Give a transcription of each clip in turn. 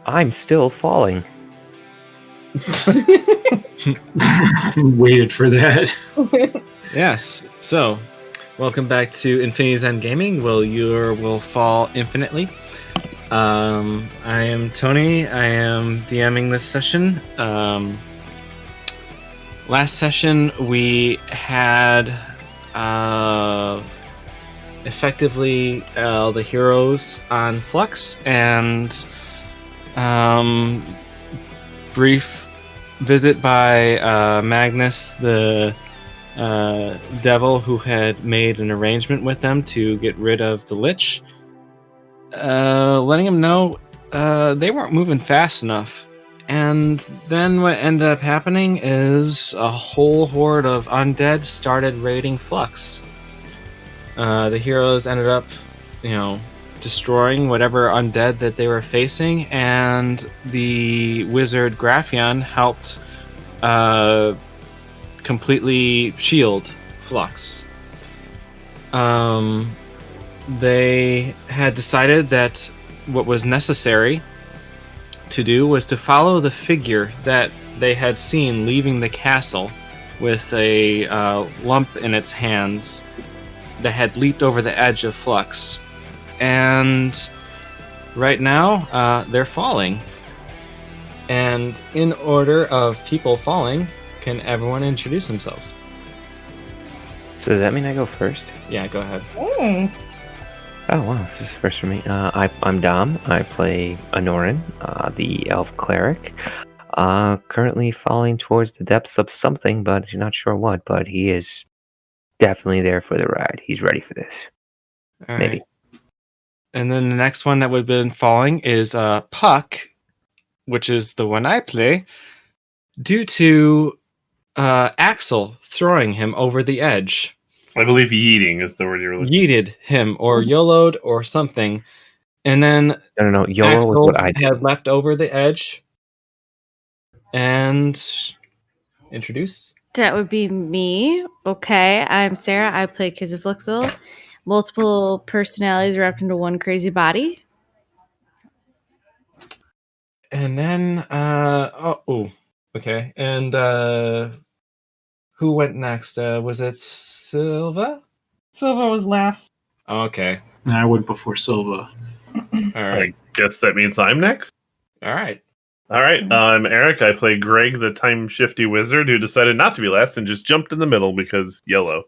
I'm still falling. Waited for that. Yes. So, welcome back to Infinity's End Gaming. Will fall infinitely. I am Tony. I am DMing this session. Last session we had effectively the heroes on Flux and brief visit by Magnus, the devil who had made an arrangement with them to get rid of the Lich, letting him know they weren't moving fast enough. And then what ended up happening is a whole horde of undead started raiding Flux. The heroes ended up, destroying whatever undead that they were facing, and the wizard Graphion helped completely shield Flux. They had decided that what was necessary to do was to follow the figure that they had seen leaving the castle with a lump in its hands that had leaped over the edge of Flux. And right now, they're falling. And in order of people falling, can everyone introduce themselves? So does that mean I go first? Yeah, go ahead. Oh, wow, this is first for me. I'm Dom. I play Anoran, the elf cleric. Currently falling towards the depths of something, but he's not sure what, but he is definitely there for the ride. He's ready for this. All Maybe. right. And then the next one that would have been falling is Puck, which is the one I play, due to Axel throwing him over the edge. I believe yeeting is the word you're looking for. Yeeted him, or YOLO'd, or something. And then No. YOLO Axel was what I did. had leapt over the edge. And introduce? That would be me. Okay, I'm Sarah. I play Kizaflixel. Multiple personalities wrapped into one crazy body. And then, okay. And who went next? Was it Silva? Silva was last. Okay. I went before Silva. All right. I guess that means I'm next. All right. All right, I'm Eric. I play Greg, the time-shifty wizard who decided not to be last and just jumped in the middle because yellow.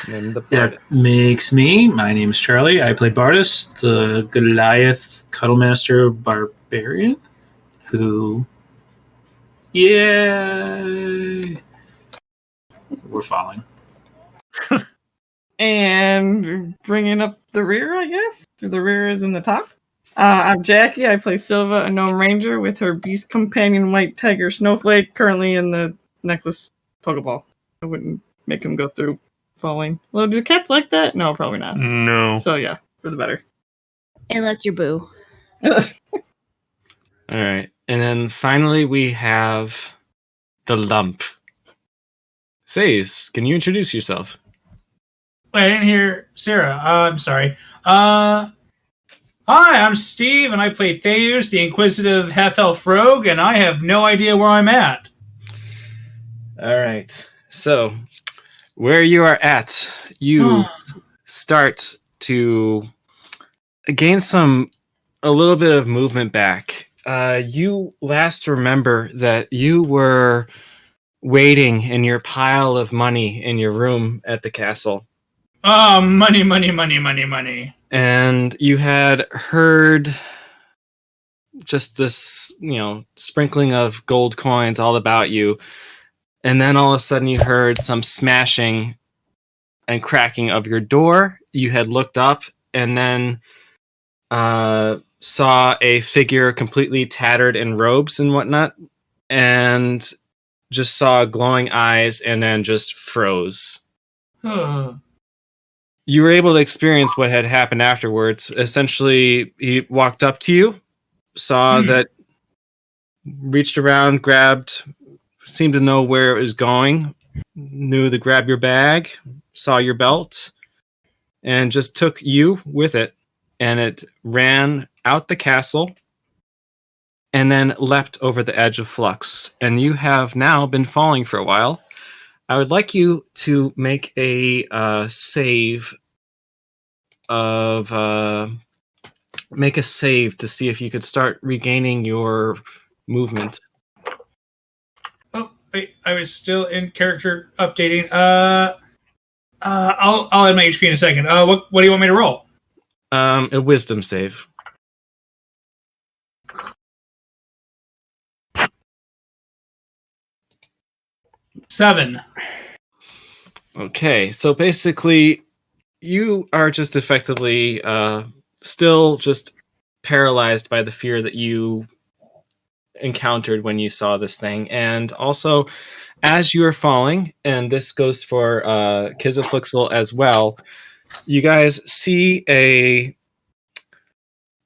And the That Bardis. makes me. My name's Charlie. I play Bardis, the Goliath Cuddlemaster Barbarian, who... Yay! We're falling. And bringing up the rear, I guess. The rear is in the top. I'm Jackie. I play Silva, a gnome ranger, with her beast companion, White Tiger Snowflake, currently in the necklace Pokeball. I wouldn't make him go through falling. Well, do cats like that? No, probably not. No. So, yeah, for the better. Unless you're Boo. All right. And then finally we have the lump. Faze, can you introduce yourself? Wait, I didn't hear Sarah. I'm sorry. Hi, I'm Steve, and I play Theus, the Inquisitive Half-Elf Rogue, and I have no idea where I'm at. All right. So, where you are at, you start to gain a little bit of movement back. You last remember that you were waiting in your pile of money in your room at the castle. Oh, money, money, money, money, money. And you had heard just this, sprinkling of gold coins all about you. And then all of a sudden you heard some smashing and cracking of your door. You had looked up and then saw a figure completely tattered in robes and whatnot. And just saw glowing eyes and then just froze. You were able to experience what had happened afterwards. Essentially, he walked up to you, saw that, reached around, grabbed, seemed to know where it was going, knew to grab your bag, saw your belt, and just took you with it. And it ran out the castle and then leapt over the edge of Flux. And you have now been falling for a while. I would like you to make a save make a save to see if you could start regaining your movement. Oh, wait, I was still in character updating. I'll add my HP in a second. What do you want me to roll? A wisdom save. Seven. Okay, so basically, you are just effectively still just paralyzed by the fear that you encountered when you saw this thing. And also, as you are falling, and this goes for Kizaflixel as well, you guys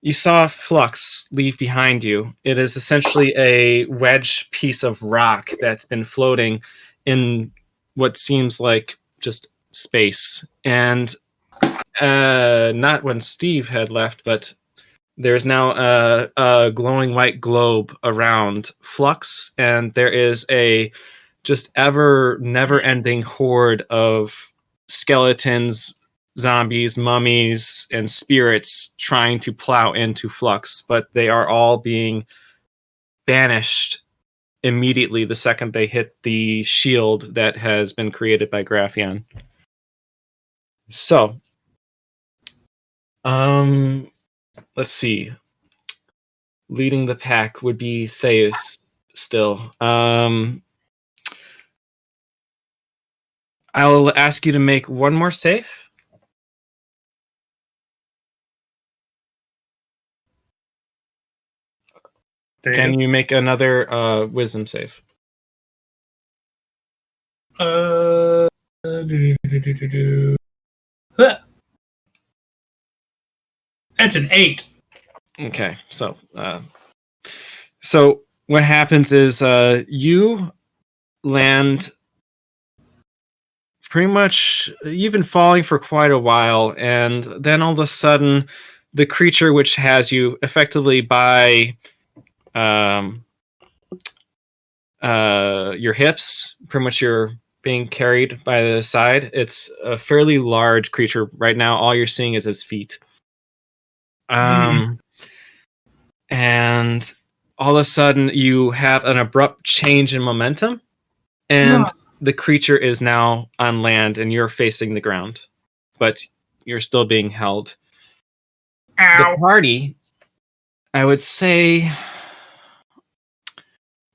you saw Flux leave behind you. It is essentially a wedge piece of rock that's been floating in what seems like just space. And not when Steve had left, but there's now a glowing white globe around Flux, and there is a just ever never-ending horde of skeletons, zombies, mummies, and spirits trying to plow into Flux, but they are all being banished immediately the second they hit the shield that has been created by Graphion. So, let's see. Leading the pack would be Theus still. I'll ask you to make one more save. Can you make another wisdom save? Huh. That's an 8. Okay, so what happens is you land pretty much. You've been falling for quite a while, and then all of a sudden, the creature which has you effectively by your hips, pretty much you're being carried by the side. It's a fairly large creature. Right now, all you're seeing is his feet. And all of a sudden, you have an abrupt change in momentum, and the creature is now on land, and you're facing the ground, but you're still being held. Ow. The party, I would say,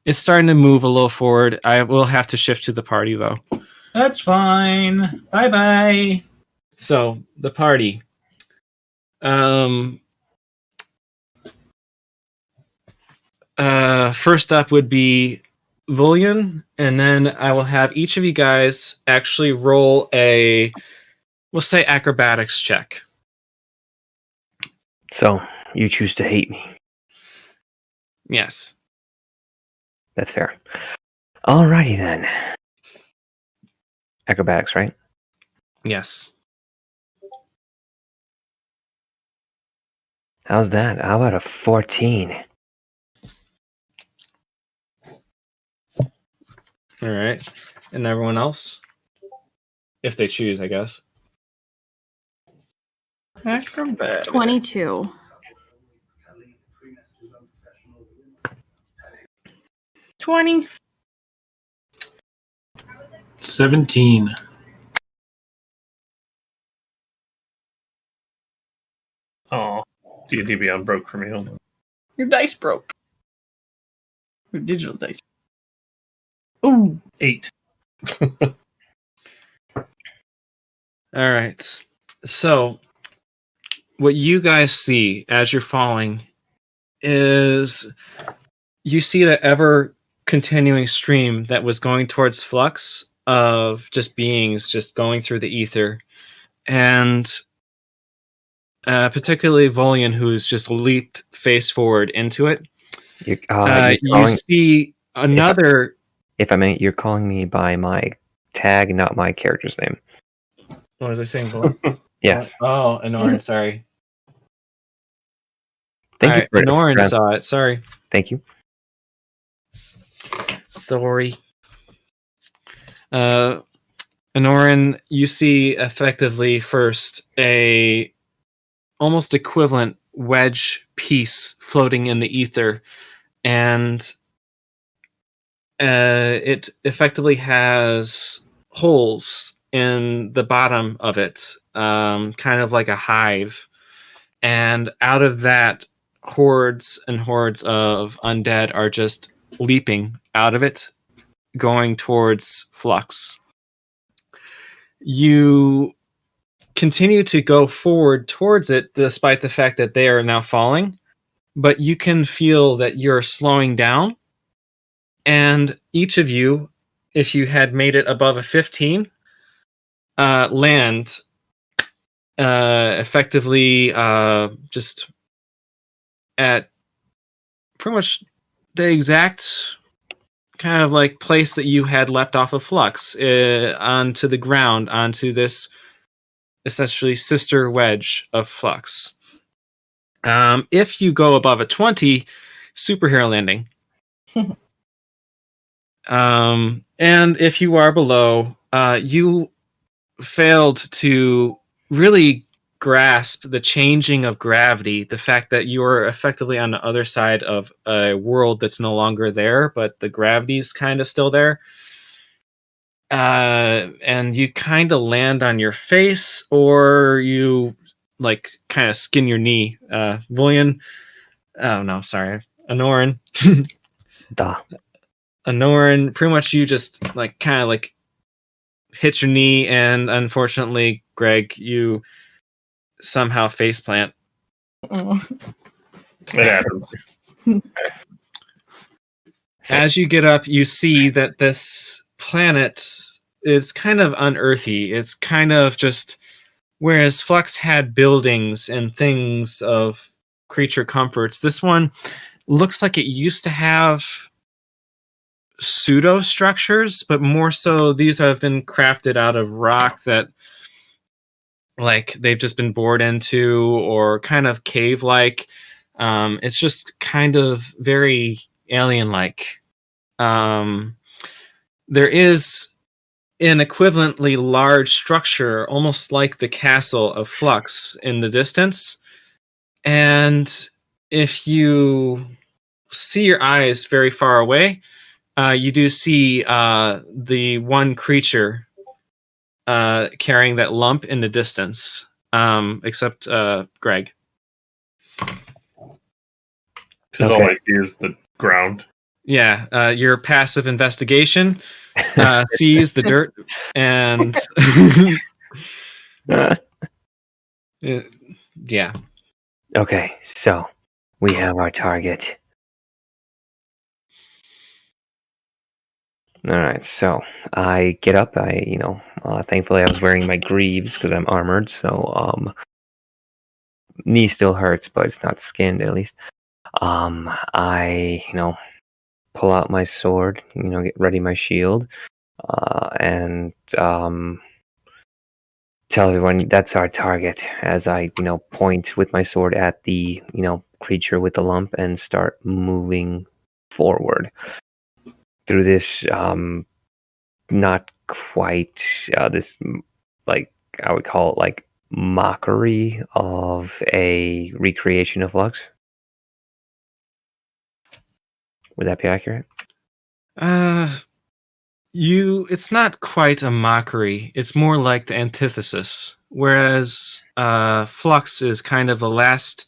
it's starting to move a little forward. I will have to shift to the party, though. That's fine. Bye-bye. So, the party. First up would be Vullion, and then I will have each of you guys actually roll we'll say acrobatics check. So, you choose to hate me. Yes. That's fair. Alrighty then. Acrobatics, right? Yes. How's that? How about a 14? All right. And everyone else? If they choose, I guess. Acrobat. 22. 20. 17. Oh, D&D Beyond broke for me. Hold on. Your dice broke. Your digital dice. Ooh. 8. All right. So, what you guys see as you're falling is you see that ever continuing stream that was going towards Flux of just beings just going through the ether. And particularly Volian, who's just leaped face forward into it. You see another... If I may, you're calling me by my tag, not my character's name. What was I saying, Volian? Yes. Oh, Anoran, sorry. Thank you for Norin for- saw it. Sorry. Thank you. Sorry. Anorin, you see effectively first a almost equivalent wedge piece floating in the ether, and it effectively has holes in the bottom of it, kind of like a hive. And out of that, hordes and hordes of undead are just leaping out of it, going towards Flux. You continue to go forward towards it, despite the fact that they are now falling, but you can feel that you're slowing down. And each of you, if you had made it above a 15, land effectively just at pretty much the exact kind of like place that you had leapt off of Flux, onto the ground, onto this essentially sister wedge of Flux. If you go above a 20, superhero landing. And if you are below, you failed to really grasp the changing of gravity, the fact that you are effectively on the other side of a world that's no longer there, but the gravity's kind of still there. And you kind of land on your face, or you like kind of skin your knee. William, oh no, sorry, Anorin. Duh. Anorin, pretty much you just like kind of like hit your knee, and unfortunately, Greg, you somehow faceplant. Oh. It happens. As you get up, you see that this planet is kind of unearthly. It's kind of just, whereas Flux had buildings and things of creature comforts, this one looks like it used to have pseudo structures, but more so these have been crafted out of rock that like they've just been bored into, or kind of cave like. It's just kind of very alien like. There is an equivalently large structure, almost like the castle of Flux, in the distance. And if you see your eyes very far away, you do see the one creature carrying that lump in the distance, except Greg. Because all I see is the ground. Yeah, your passive investigation sees the dirt, and yeah. Okay, so we have our target. All right, so I get up. Thankfully I was wearing my greaves because I'm armored, so knee still hurts, but it's not skinned at least. I pull out my sword, get ready my shield, and tell everyone that's our target as I, point with my sword at the, creature with the lump and start moving forward through this, not quite, this, like, I would call it like mockery of a recreation of Flux. Would that be accurate? It's not quite a mockery. It's more like the antithesis. Whereas Flux is kind of the last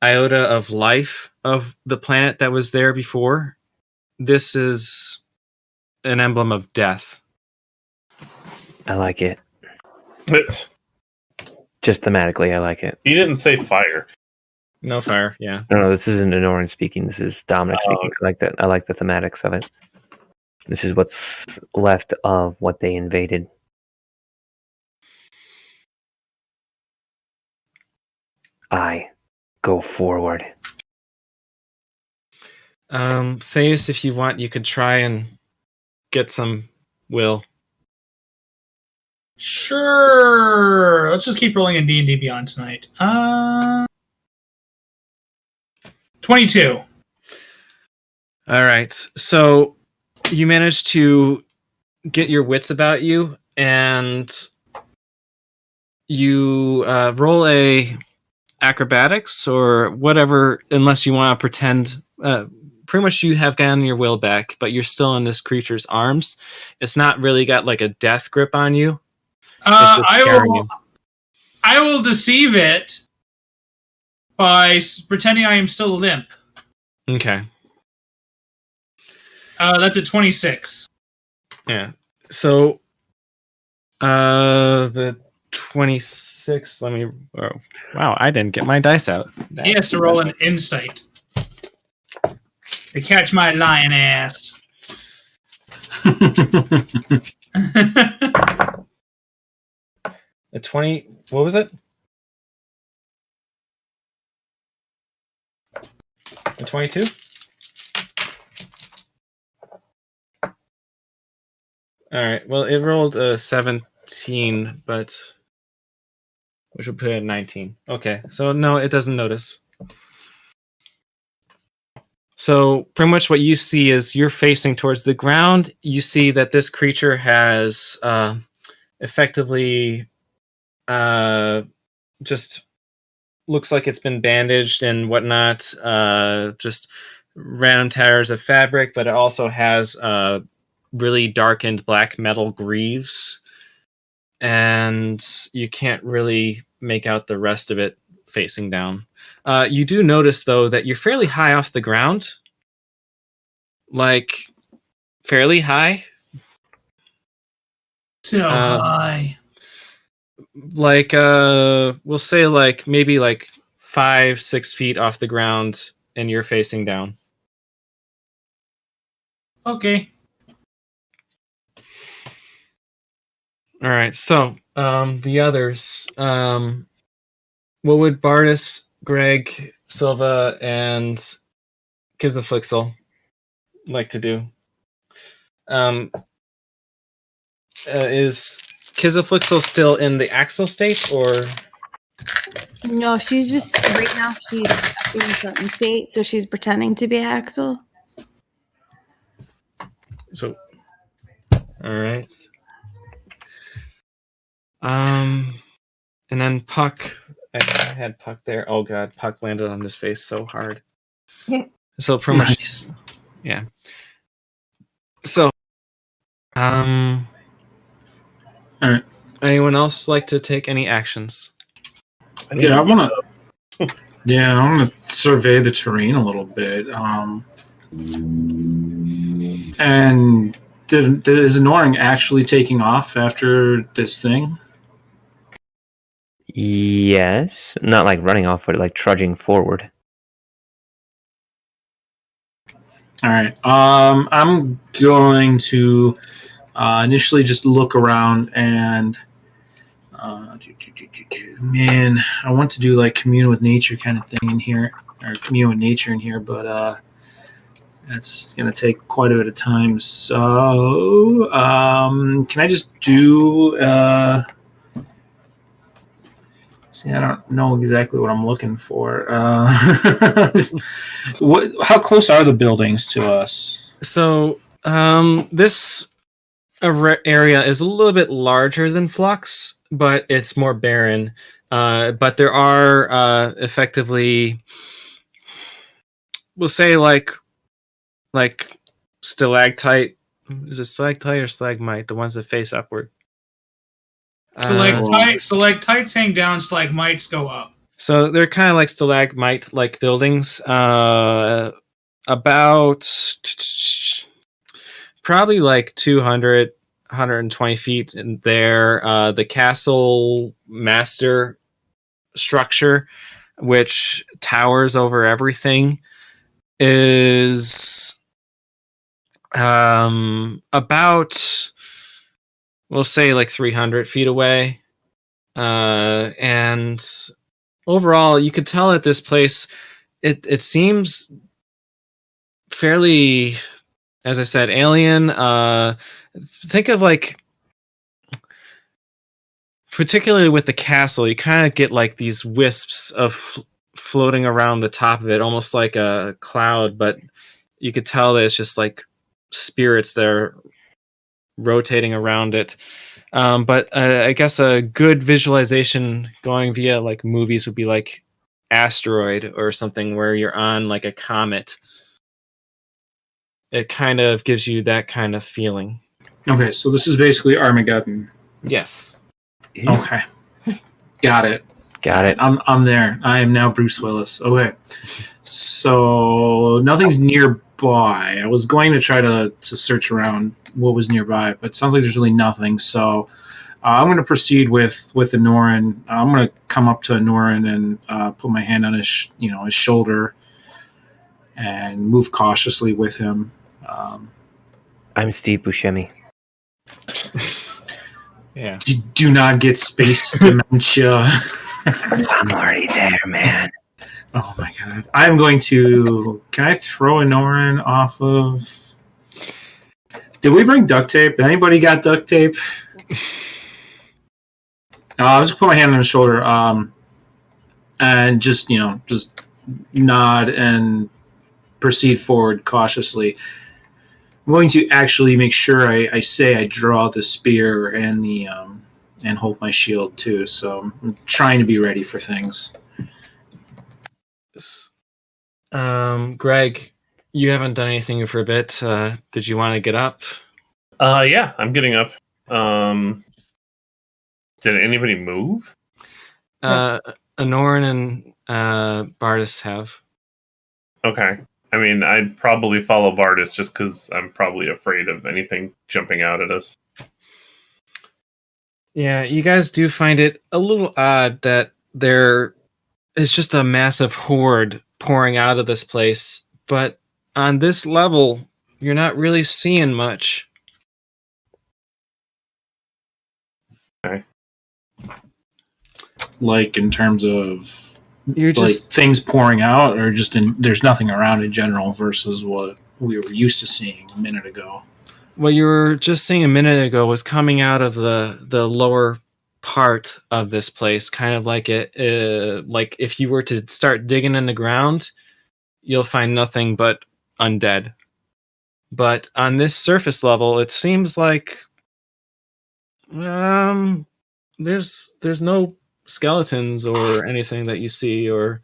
iota of life of the planet that was there before. This is an emblem of death. I like it. It's, Just thematically, I like it. he didn't say fire. No fire, yeah. No, this isn't Anoran speaking. This is Dominic speaking. I like that. I like the thematics of it. This is what's left of what they invaded. I go forward. Theus, if you want, you could try and get some will. Sure. Let's just keep rolling in D&D Beyond tonight. 22. All right. So you managed to get your wits about you, and you roll a acrobatics or whatever, unless you want to pretend. Pretty much you have gotten your will back, but you're still in this creature's arms. It's not really got like a death grip on you. It's just carrying you. I will deceive it by pretending I am still limp. Okay. That's a 26. Yeah. So, the 26. Let me. Oh, wow! I didn't get my dice out. He has to roll an insight to catch my lion ass. A 20. What was it? A 22. All right. Well, it rolled a 17, but which would put it at 19. Okay. So no, it doesn't notice. So pretty much what you see is you're facing towards the ground. You see that this creature has effectively just looks like it's been bandaged and whatnot. Just random tatters of fabric, but it also has really darkened black metal greaves, and you can't really make out the rest of it facing down. You do notice, though, that you're fairly high off the ground. Like, fairly high. So high. Like, we'll say, like, maybe, like, 5-6 feet off the ground, and you're facing down. Okay. All right, so, the others. What would Bardus, Greg, Silva, and Kizaflixel like to do? Is Kizaflixel still in the axle state, or? No, she's just right now. She's in a certain state, so she's pretending to be Axel. So, all right. And then Puck. I had Puck there. Oh god, Puck landed on his face so hard. So pretty much, yeah. So, All right. anyone else like to take any actions? Yeah, I want to survey the terrain a little bit. And is Noring actually taking off after this thing? Yes, not like running off, but like trudging forward. All right. I'm going to initially just look around and man, I want to do like commune with nature kind of thing in here, or commune with nature in here, but that's gonna take quite a bit of time. So can I just do? See, I don't know exactly what I'm looking for. How close are the buildings to us? So, this area is a little bit larger than Flux, but it's more barren. But there are effectively, we'll say, like stalactite. Is it stalactite or stalagmite? The ones that face upward. Stalactites hang down, stalagmites go up. So they're kind of like stalagmite-like buildings. About probably like 200, 120 feet in there. The castle master structure, which towers over everything, is about, we'll say, like 300 feet away. And overall, you could tell at this place, it seems fairly, as I said, alien. Think of like, particularly with the castle, you kind of get like these wisps of floating around the top of it, almost like a cloud, but you could tell that it's just like spirits that are rotating around it. But I guess a good visualization going via like movies would be like Asteroid or something where you're on like a comet. It kind of gives you that kind of feeling. Okay, so this is basically Armageddon. Yes. Okay, got it. Got it. I'm there. I am now Bruce Willis. Okay, so nothing's nearby. I was going to try to search around what was nearby, but it sounds like there's really nothing. So I'm going to proceed with Anoran. I'm going to come up to Anoran and put my hand on his his shoulder and move cautiously with him. I'm Steve Buscemi. Yeah. Do not get space dementia. I'm already there, man. Oh my god. I'm going to... Can I throw Anoran off of... Did we bring duct tape? Anybody got duct tape? I'll just put my hand on his shoulder and just nod and proceed forward cautiously. I'm going to actually make sure I say I draw the spear and the and hold my shield too. So I'm trying to be ready for things. Greg, you haven't done anything for a bit. Did you want to get up? Yeah, I'm getting up. Did anybody move? Anoran and Bardis have. Okay. I mean, I'd probably follow Bardis just because I'm probably afraid of anything jumping out at us. Yeah, you guys do find it a little odd that there is just a massive horde pouring out of this place, but on this level, you're not really seeing much. Okay. Like in terms of You're just like things pouring out, or just there's nothing around in general versus what we were used to seeing a minute ago. what you were just seeing a minute ago was coming out of the lower part of this place, kind of like like if you were to start digging in the ground, you'll find nothing but undead. But on this surface level, it seems like there's no skeletons or anything that you see or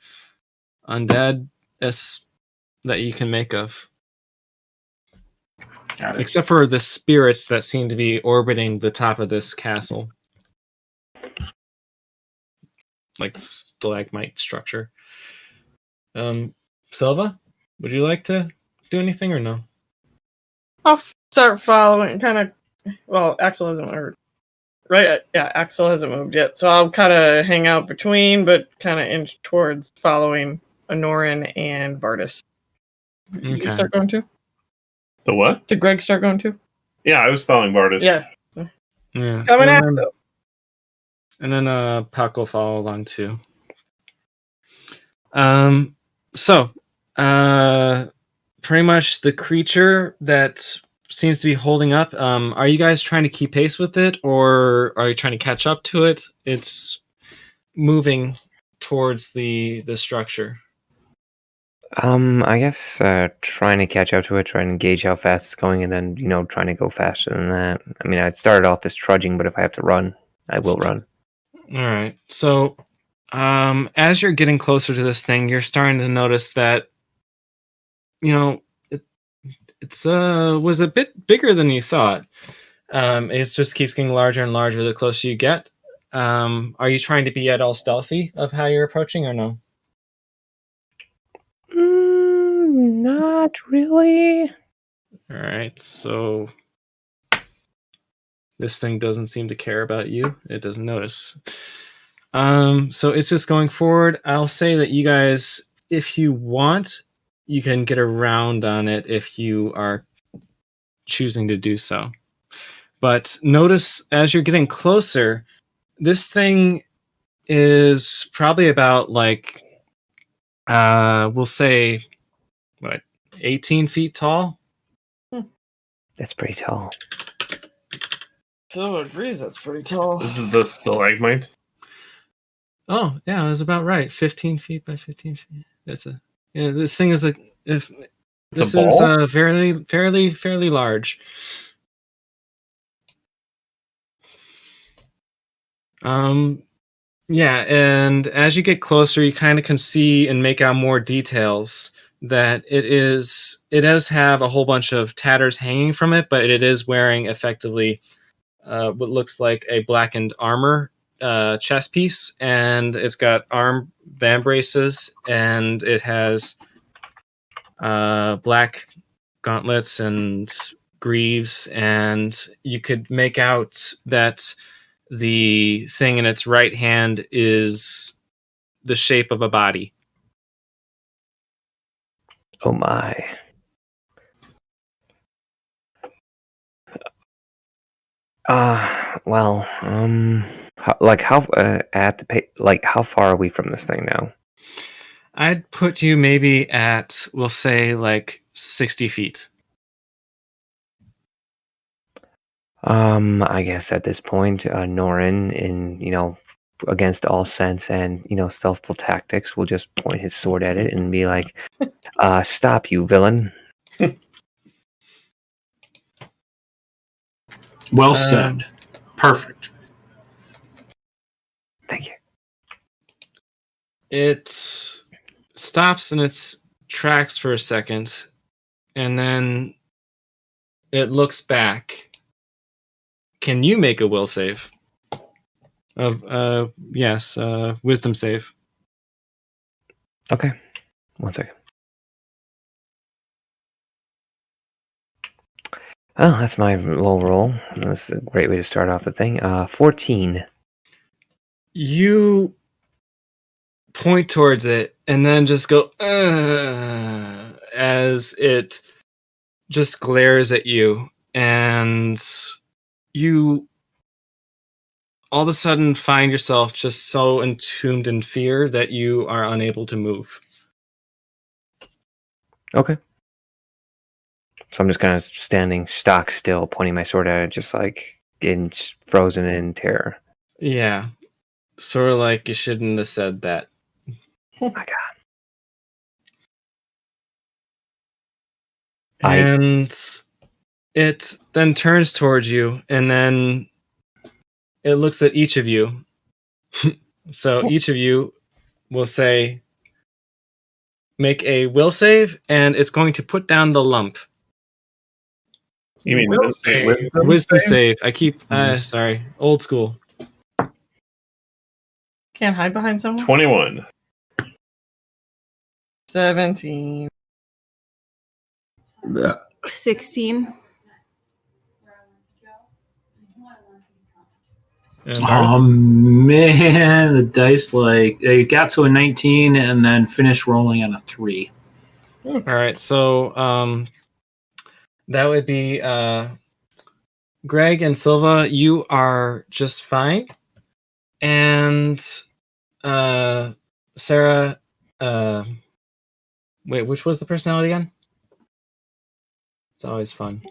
undead that you can make of. Got it. Except for the spirits that seem to be orbiting the top of this castle. Like stalagmite structure. Silva, would you like to do anything or no? I'll start following, kind of. Well, Axel hasn't moved. Right? Yeah, Axel hasn't moved yet. So I'll kind of hang out between, but kind of inch towards following Anoran and Bardis. Did you Okay. start going too? The what? Did Greg start going too? Yeah, I was following Bardis. Yeah. Yeah. Coming and Axel. then, and then Puck will follow along too. So, pretty much the creature that seems to be holding up, are you guys trying to keep pace with it, or are you trying to catch up to it? It's moving towards the structure. I guess trying to catch up to it, trying to gauge how fast it's going, and then trying to go faster than that. I mean, I'd started off as trudging, but if I have to run, I will run. All right. So, as you're getting closer to this thing, you're starting to notice that it's was a bit bigger than you thought. It just keeps getting larger and larger the closer you get. Are you trying to be at all stealthy of how you're approaching, or no? Not really. All right. So this thing doesn't seem to care about you. It doesn't notice. So it's just going forward. I'll say that you guys, if you want, you can get around on it if you are choosing to do so. But notice as you're getting closer, this thing is probably about like, we'll say, 18 feet tall? That's pretty tall. So agrees that's pretty tall. This is the stalagmite. Oh, yeah, that's about right. 15 feet by 15 feet. That's a yeah. This thing is if It's a this is ball? fairly large. Yeah, and as you get closer, you kind of can see and make out more details that it does have a whole bunch of tatters hanging from it, but it is wearing effectively what looks like a blackened armor chest piece, and it's got arm band braces, and it has black gauntlets and greaves, and you could make out that the thing in its right hand is the shape of a body. Oh my. Well, how at the how far are we from this thing now? I'd put you maybe at, we'll say, like 60 feet. I guess at this point, Norin, in against all sense and stealthful tactics, will just point his sword at it and be like, "Stop, you villain!" Well said. Perfect. Thank you. It stops in its tracks for a second, and then it looks back. Can you make a will save? Yes, wisdom save. Okay, 1 second. Oh, that's my little roll. That's a great way to start off the thing. 14. You point towards it and then just go as it just glares at you, and you all of a sudden find yourself just so entombed in fear that you are unable to move. Okay. So I'm just kind of standing stock still, pointing my sword at it, just like frozen in terror. Yeah, sort of like you shouldn't have said that. Oh my God. And it then turns towards you, and then it looks at each of you. So each of you will say, make a will save, and it's going to put down the lump. You mean Will save. Wisdom save. I keep Nice. sorry, old school. Can't hide behind someone. 21. 17. 16. And Oh man, the dice they got to a 19 and then finished rolling on a 3. all right, so that would be Greg and Silva. You are just fine, and Sarah. Wait, which was the personality again? It's always fun.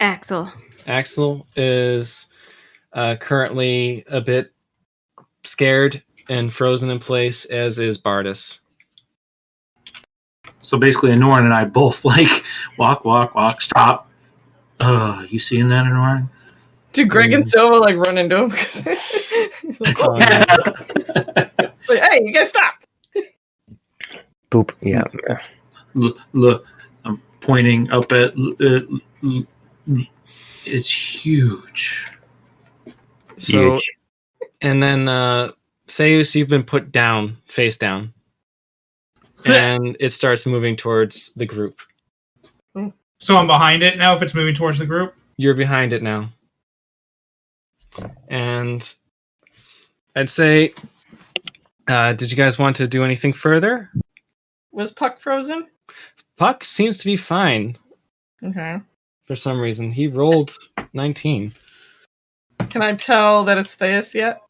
Axel. Axel is currently a bit scared and frozen in place, as is Bardus. So basically, Anoran and I both walk, stop. You seeing that, Anoran? Do Greg and Silva like run into him? Like, hey, you guys stopped. Boop. Yeah. Look, I'm pointing up at. It's huge. So, Huge. and then Theus, you've been put down, face down, and it starts moving towards the group. So I'm behind it now if it's moving towards the group? You're behind it now. And I'd say, did you guys want to do anything further? Was Puck frozen? Puck seems to be fine Okay. for some reason. He rolled 19. Can I tell that it's Theus yet?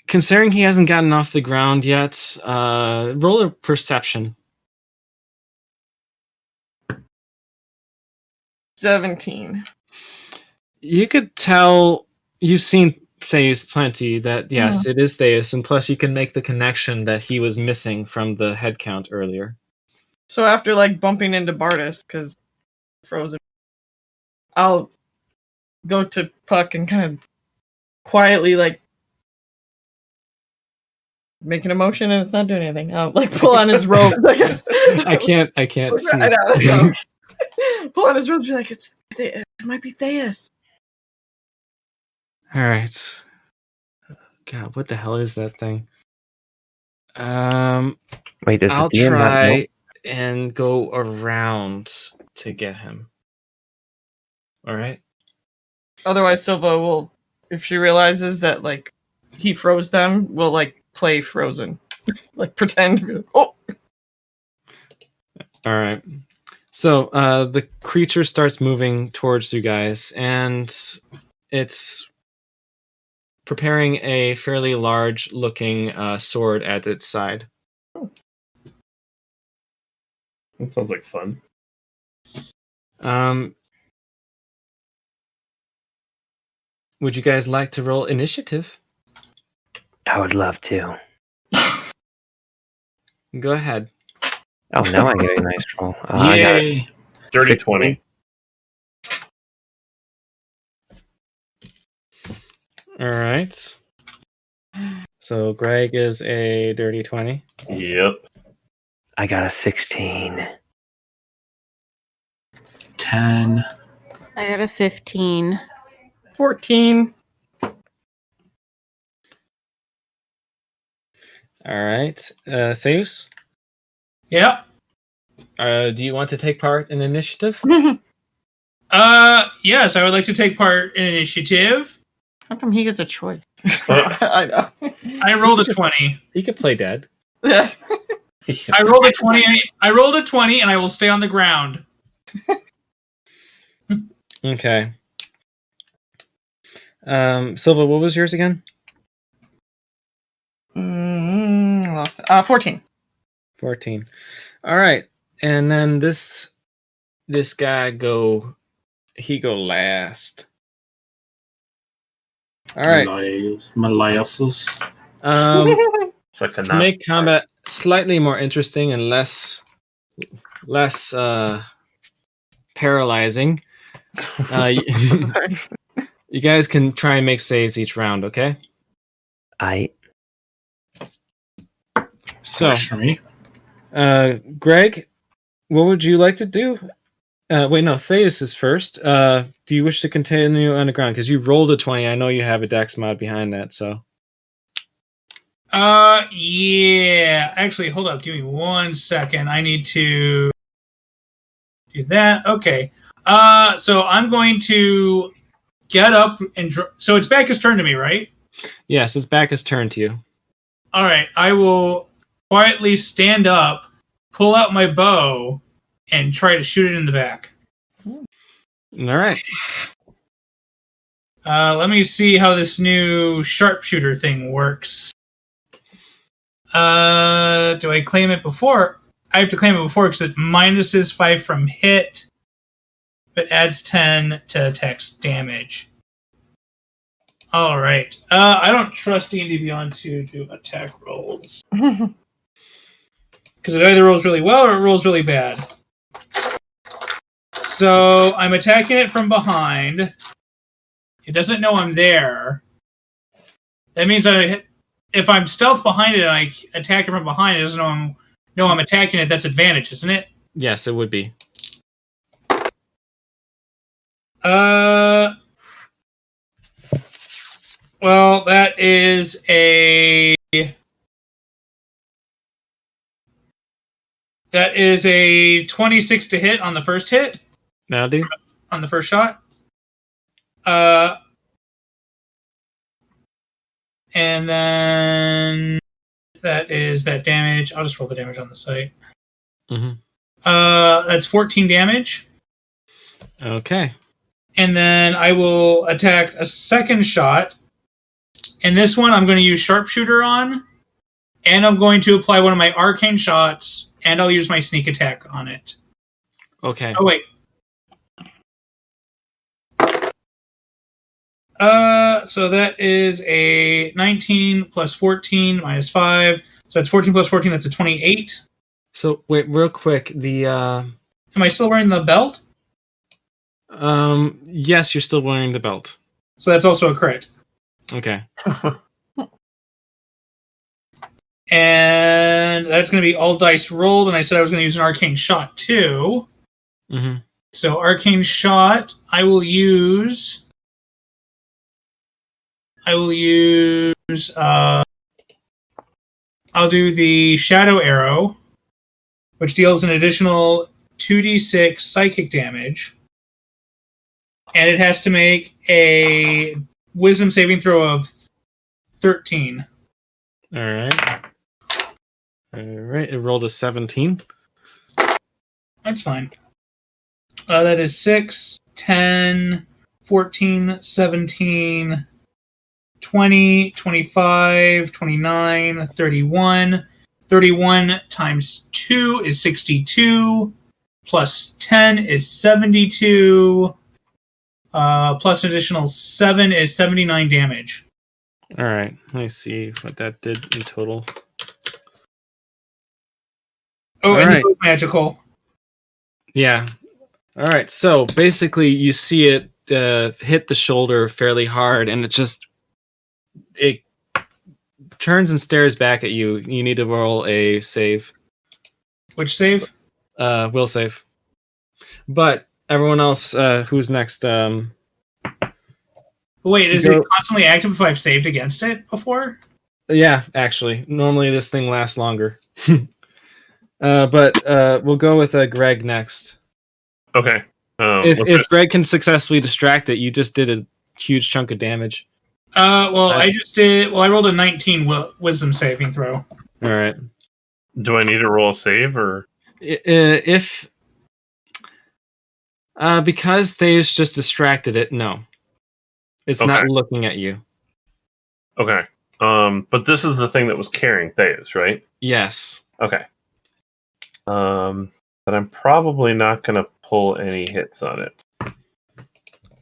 Considering he hasn't gotten off the ground yet, roll a perception. 17. You could tell you've seen Theus plenty that yes, it is Theus, and plus you can make the connection that he was missing from the head count earlier. So after like bumping into Bartis because frozen, I'll go to Puck and kind of quietly like making a motion and it's not doing anything. I'll like pull on his robes. I guess. I can't see. I know. Pull on his robes. Be like, it might be Theus. All right. God, what the hell is that thing? Wait, does I'll the DM not know? try and go around to get him. All right. Otherwise, Silva will, if she realizes that like he froze them, will like play frozen, like pretend to be like, oh. All right. So the creature starts moving towards you guys, and it's preparing a fairly large-looking sword at its side. That sounds like fun. Would you guys like to roll initiative? I would love to. Go ahead. Oh, now I get a nice roll. I got Yay! Dirty 16. 20. All right. So Greg is a dirty 20. Yep. I got a 16. 10. I got a 15. 14. All right. Theus, Yeah. do you want to take part in initiative? Yes, I would like to take part in initiative. How come he gets a choice? I know. I rolled a 20. He could play dead. Yeah. I rolled a 20. I rolled a 20, and I will stay on the ground. Okay. Silva, what was yours again? Lost it. 14. 14. All right. And then this guy go last. All right. Molasses. It's like a To make combat slightly more interesting and less paralyzing, you guys can try and make saves each round, okay? So, Works for me. Greg, what would you like to do? Wait, no, Theus is first. Do you wish to continue on the ground? Because you rolled a 20. I know you have a dex mod behind that, so. Yeah. Actually, hold up. Give me 1 second. I need to do that. Okay. So I'm going to get up and so it's back his turn to me, right? Yes, its back is turned to you. All right. I will quietly stand up, pull out my bow, and try to shoot it in the back. All right. Let me see how this new sharpshooter thing works. Do I claim it before? I have to claim it before because it minuses 5 from hit, but adds 10 to attack's damage. All right. I don't trust D&D Beyond 2 to attack rolls. Because it either rolls really well or it rolls really bad. So I'm attacking it from behind. It doesn't know I'm there. That means if I'm stealth behind it and I attack it from behind, it doesn't know I'm attacking it. That's advantage, isn't it? Yes, it would be. Well, that is a 26 to hit on the first hit. That'll do. On the first shot. And then that is that damage. I'll just roll the damage on the site. Mm-hmm. That's 14 damage. Okay. And then I will attack a second shot. And this one I'm going to use sharpshooter on. And I'm going to apply one of my arcane shots. And I'll use my sneak attack on it. Okay. Oh, wait. So that is a 19 plus 14 minus 5. So that's 14 plus 14. That's a 28. So wait, real quick. Am I still wearing the belt? Yes, you're still wearing the belt. So that's also a crit. Okay. And that's going to be all dice rolled. And I said I was going to use an arcane shot too. Mm-hmm. So arcane shot, I will use. I'll do the shadow arrow, which deals an additional 2d6 psychic damage. And it has to make a wisdom saving throw of 13. All right. It rolled a 17. That's fine. That is 6, 10, 14, 17, 20, 25, 29, 31. 31 times 2 is 62. Plus 10 is 72. Plus additional 7 is 79 damage. All right. Let me see what that did in total. Oh, All and right. it was magical. Yeah. All right. So basically, you see it hit the shoulder fairly hard, and it turns and stares back at you. You need to roll a save. Which save? Will save. But everyone else, who's next? Wait, is it constantly active if I've saved against it before? Yeah, actually. Normally this thing lasts longer. But we'll go with Greg next. Okay. If Greg can successfully distract it, you just did a huge chunk of damage. I just did. Well, I rolled a 19 wisdom saving throw. All right. Do I need to roll a save or? If because Theus just distracted it, no. It's not looking at you. Okay. But this is the thing that was carrying Theus, right? Yes. Okay. But I'm probably not going to pull any hits on it.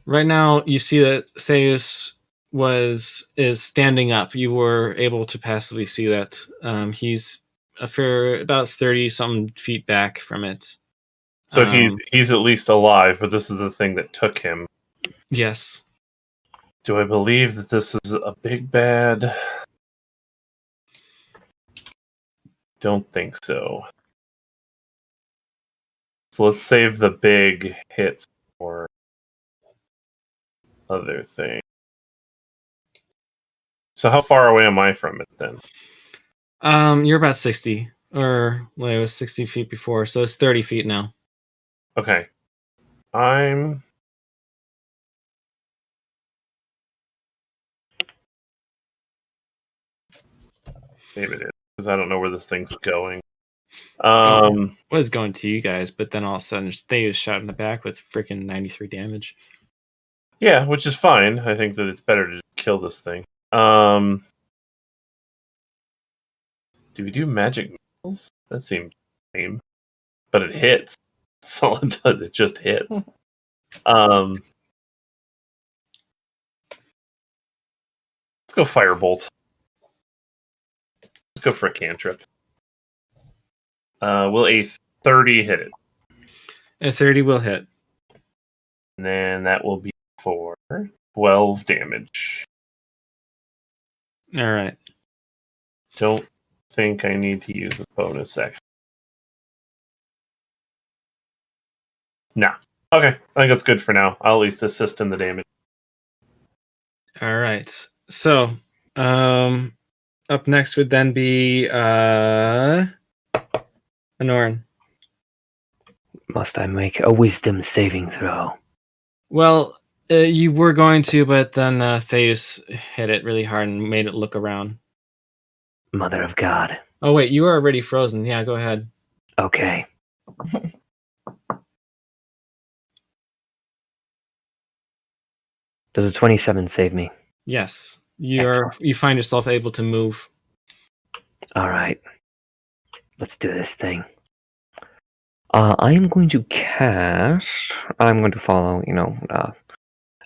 Right now, you see that Theus is standing up. You were able to passively see that. He's about 30-something feet back from it. So he's at least alive, but this is the thing that took him. Yes. Do I believe that this is a big bad? Don't think so. So let's save the big hits for other thing. So how far away am I from it then? You're about 60, or well, it was 60 feet before, so it's 30 feet now. Okay. Maybe it is, because I don't know where this thing's going. Was going to you guys, but then all of a sudden they was shot in the back with freaking 93 damage. Yeah, which is fine. I think that it's better to just kill this thing. Do we do magic missiles? That seems lame. But it hits. That's all it does. It just hits. Let's go Firebolt. Let's go for a cantrip. Will a 30 hit it? A 30 will hit. And then that will be for 12 damage. All right. Don't think I need to use a bonus action. Nah. Okay, I think that's good for now. I'll at least assist in the damage. All right. So, up next would then be Anoran. Must I make a wisdom saving throw? Well, you were going to, but then Theus hit it really hard and made it look around. Mother of God. Oh, wait, you are already frozen. Yeah, go ahead. Okay. Does a 27 save me? Yes. You find yourself able to move. All right. Let's do this thing. I am going to cast... I'm going to follow,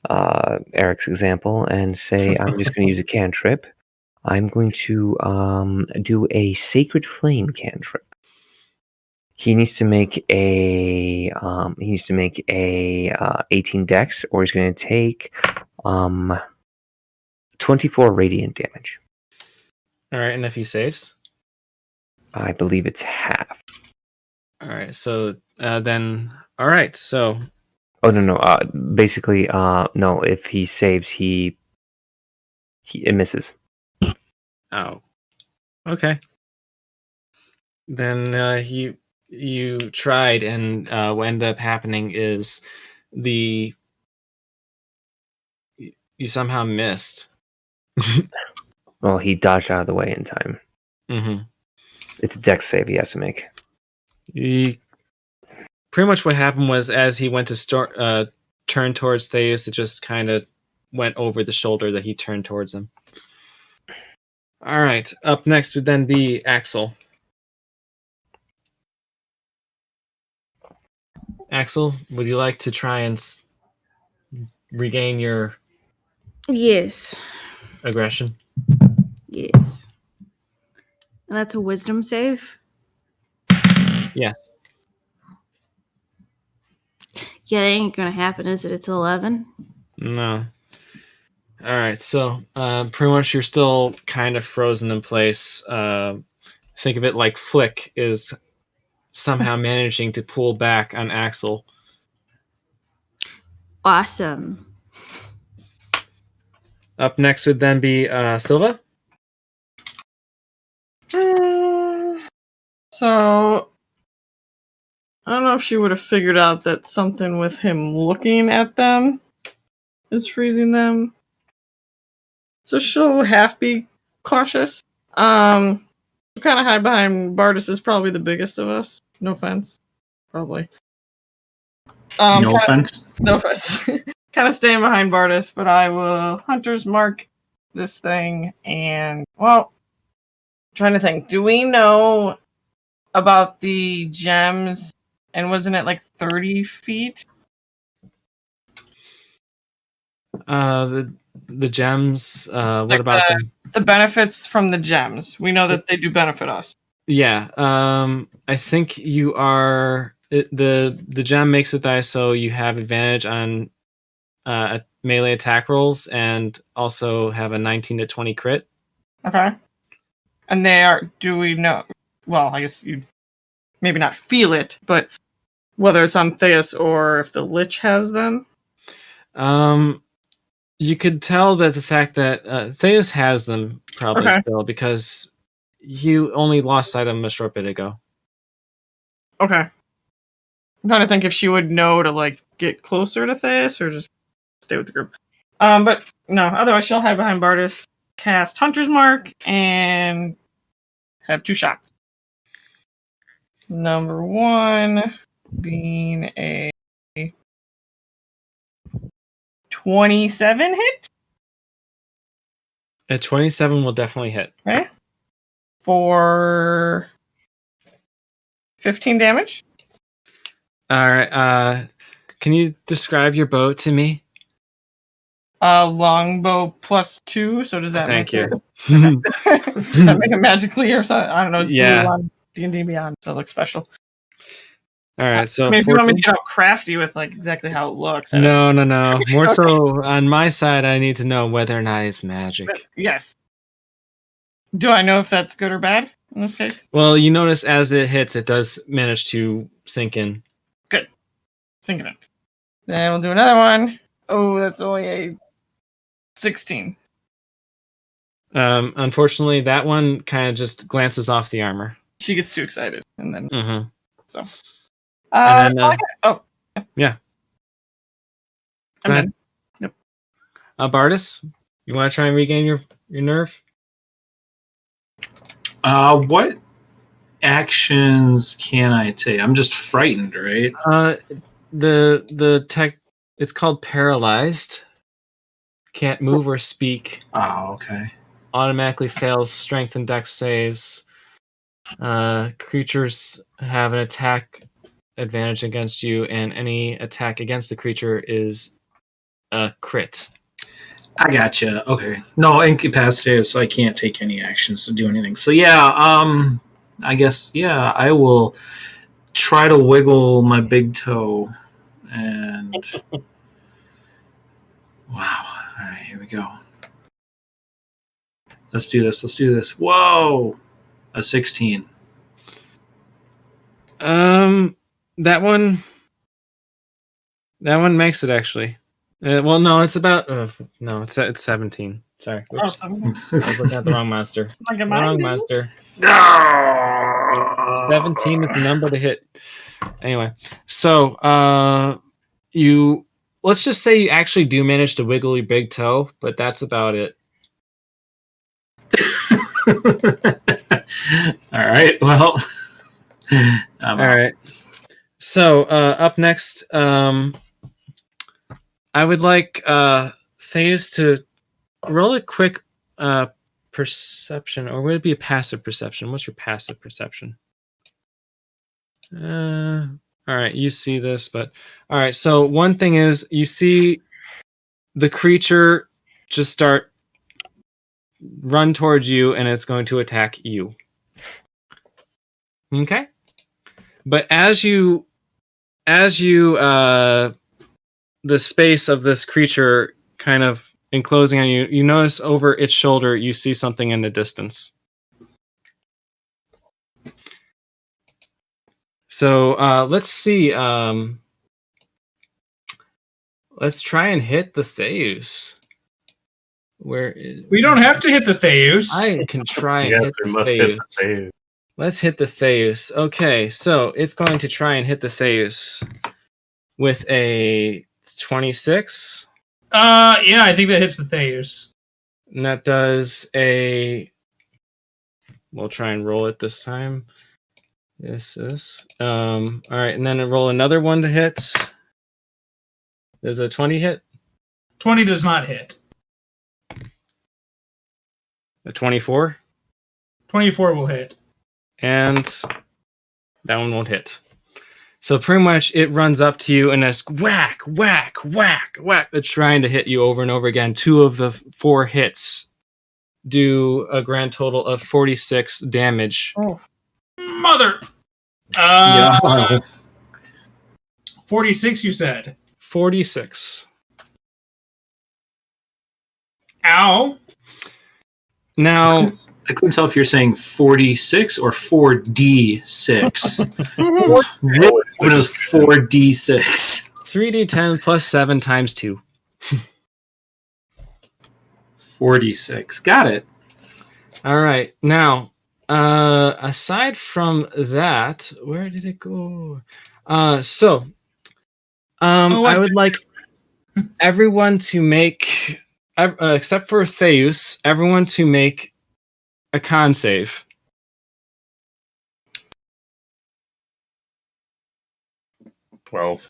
Eric's example and say, I'm just going to use a cantrip. I'm going to do a sacred flame cantrip. He needs to make a 18 dex, or he's going to take 24 radiant damage. All right, and if he saves, I believe it's half. all right. So then, all right. So Oh no. Basically, no. If he saves, it misses. oh, okay. Then you tried, and what ended up happening is you somehow missed. Well, he dodged out of the way in time. Mm-hmm. It's a dex save he has to make. Pretty much what happened was, as he went to turn towards Theus, it just kind of went over the shoulder that he turned towards him. All right. Up next would then be Axel. Axel, would you like to try and regain your Yes. aggression? Yes. And that's a wisdom save? Yes. Yeah, that ain't gonna happen, is it? It's 11. No. All right. So pretty much you're still kind of frozen in place. Think of it like Flick is somehow managing to pull back on Axel. Awesome. Up next would then be Silva. So I don't know if she would have figured out that something with him looking at them is freezing them. So she'll half be cautious. Kind of hide behind Bardis is probably the biggest of us. No offense. Probably. No offense. No offense. Kind of staying behind Bardis, but I will Hunter's Mark this thing and, well, trying to think. Do we know about the gems? And wasn't it like 30 feet? The gems. What about them? The benefits from the gems. We know that they do benefit us. Yeah. I think you are. The gem makes it that so you have advantage on melee attack rolls and also have a 19 to 20 crit. Okay. And they are. Do we know? Well, I guess you maybe not feel it, but whether it's on Theus or if the Lich has them. You could tell that the fact that Theus has them probably Okay. still, because you only lost sight of him a short bit ago. Okay. I'm trying to think if she would know to like get closer to Theus or just stay with the group. But no, otherwise she'll hide behind Bardis, cast Hunter's Mark, and have 2 shots. Number 1 being a 27 hit. A 27 will definitely hit. Okay. For 15 damage. All right. Can you describe your bow to me? Longbow +2. So does that Thank make you. Does that make it magically or something? I don't know. It's Yeah. blue on D&D Beyond, so it looks special. All right. So I mean, if you want me 14? to get out crafty with like exactly how it looks. No. More so on my side, I need to know whether or not it's magic. Yes. Do I know if that's good or bad in this case? Well, you notice as it hits, it does manage to sink in. Good. Sink it in. Then we'll do another one. Oh, that's only a 16. Unfortunately, that one kind of just glances off the armor. She gets too excited, and then Mm-hmm. so. And then, oh, yeah. I'm Go done. ahead. Bardis, you want to try and regain your nerve? What actions can I take? I'm just frightened, right? The tech, it's called paralyzed. Can't move or speak. Oh, okay. Automatically fails strength and dex saves. Creatures have an attack advantage against you, and any attack against the creature is crit. I gotcha. Okay. No, incapacitated, so I can't take any actions to do anything. So yeah, I guess I will try to wiggle my big toe, and wow. All right, here we go. Let's do this. Whoa, a 16. That one makes it actually. Well, no, it's about. No, it's 17. Sorry, Oh, whoops. something. I was looking at the wrong monster. Like a Wrong mine, monster. Ah! 17 is the number to hit. Anyway, so let's just say you actually do manage to wiggle your big toe, but that's about it. All right. Well. All right. So up next, I would like Thais to roll a quick perception, or would it be a passive perception? What's your passive perception? All right, you see this, but all right. So one thing is, you see the creature just run towards you, and it's going to attack you. Okay. But as you the space of this creature kind of enclosing on you, you notice over its shoulder you see something in the distance. So let's see. Let's try and hit the Theus. We don't have to hit the Theus. I can try and Yes, hit we the must hit the Theus. Theus. Let's hit the Theus. Okay, so it's going to try and hit the Theus with a 26. Yeah, I think that hits the Theus. And that does a... We'll try and roll it this time. This. All right, and then roll another one to hit. There's a 20 hit. 20 does not hit. A 24. 24 will hit. And that one won't hit. So pretty much it runs up to you and it's whack, whack, whack, whack. It's trying to hit you over and over again. 2 of the 4 hits do a grand total of 46 damage. Oh, Mother! Yeah. 46, you said. 46. Ow. Now, I couldn't tell if you're saying 46 or 4D6. When it was 4D6. 3d10 plus 7 times 2. 46. Got it. All right. Now, aside from that, where did it go? I would like everyone to make, except for Theus, everyone to make a con save. $12.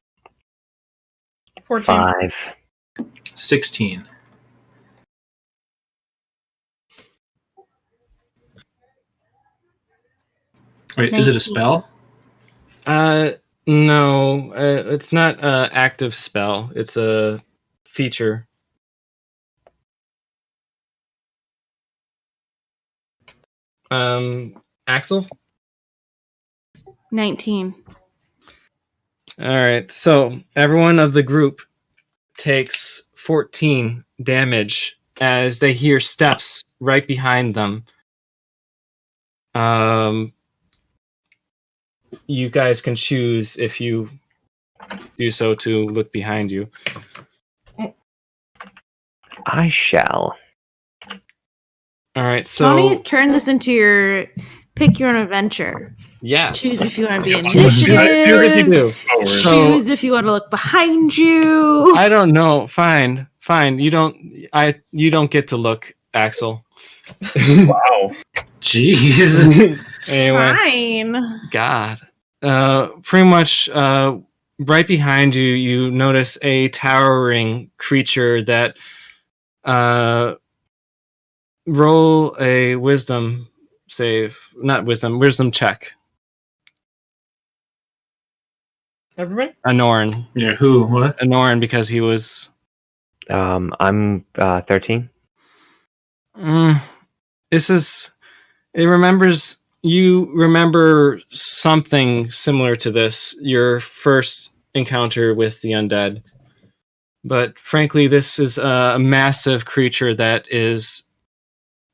14. 5. 16. Wait, is it a spell? No, it's not an active spell. It's a feature. Axel? 19. All right, so everyone of the group takes 14 damage as they hear steps right behind them. You guys can choose if you do so to look behind you. I shall. All right, so Tony, turn this into your pick your own adventure. yes, Choose if you want to be choose if you initiative. do. So Choose if you want to look behind you. I don't know. Fine. You don't get to look, Axel. Wow. Jeez. Anyway, Fine. God. Pretty much right behind you, you notice a towering creature that roll a wisdom save. Not wisdom check. Everybody? Anoran. Yeah, who? What? Anoran, because he was I'm 13. This is. It remembers. You remember something similar to this. Your first encounter with the undead. But frankly, this is a massive creature that is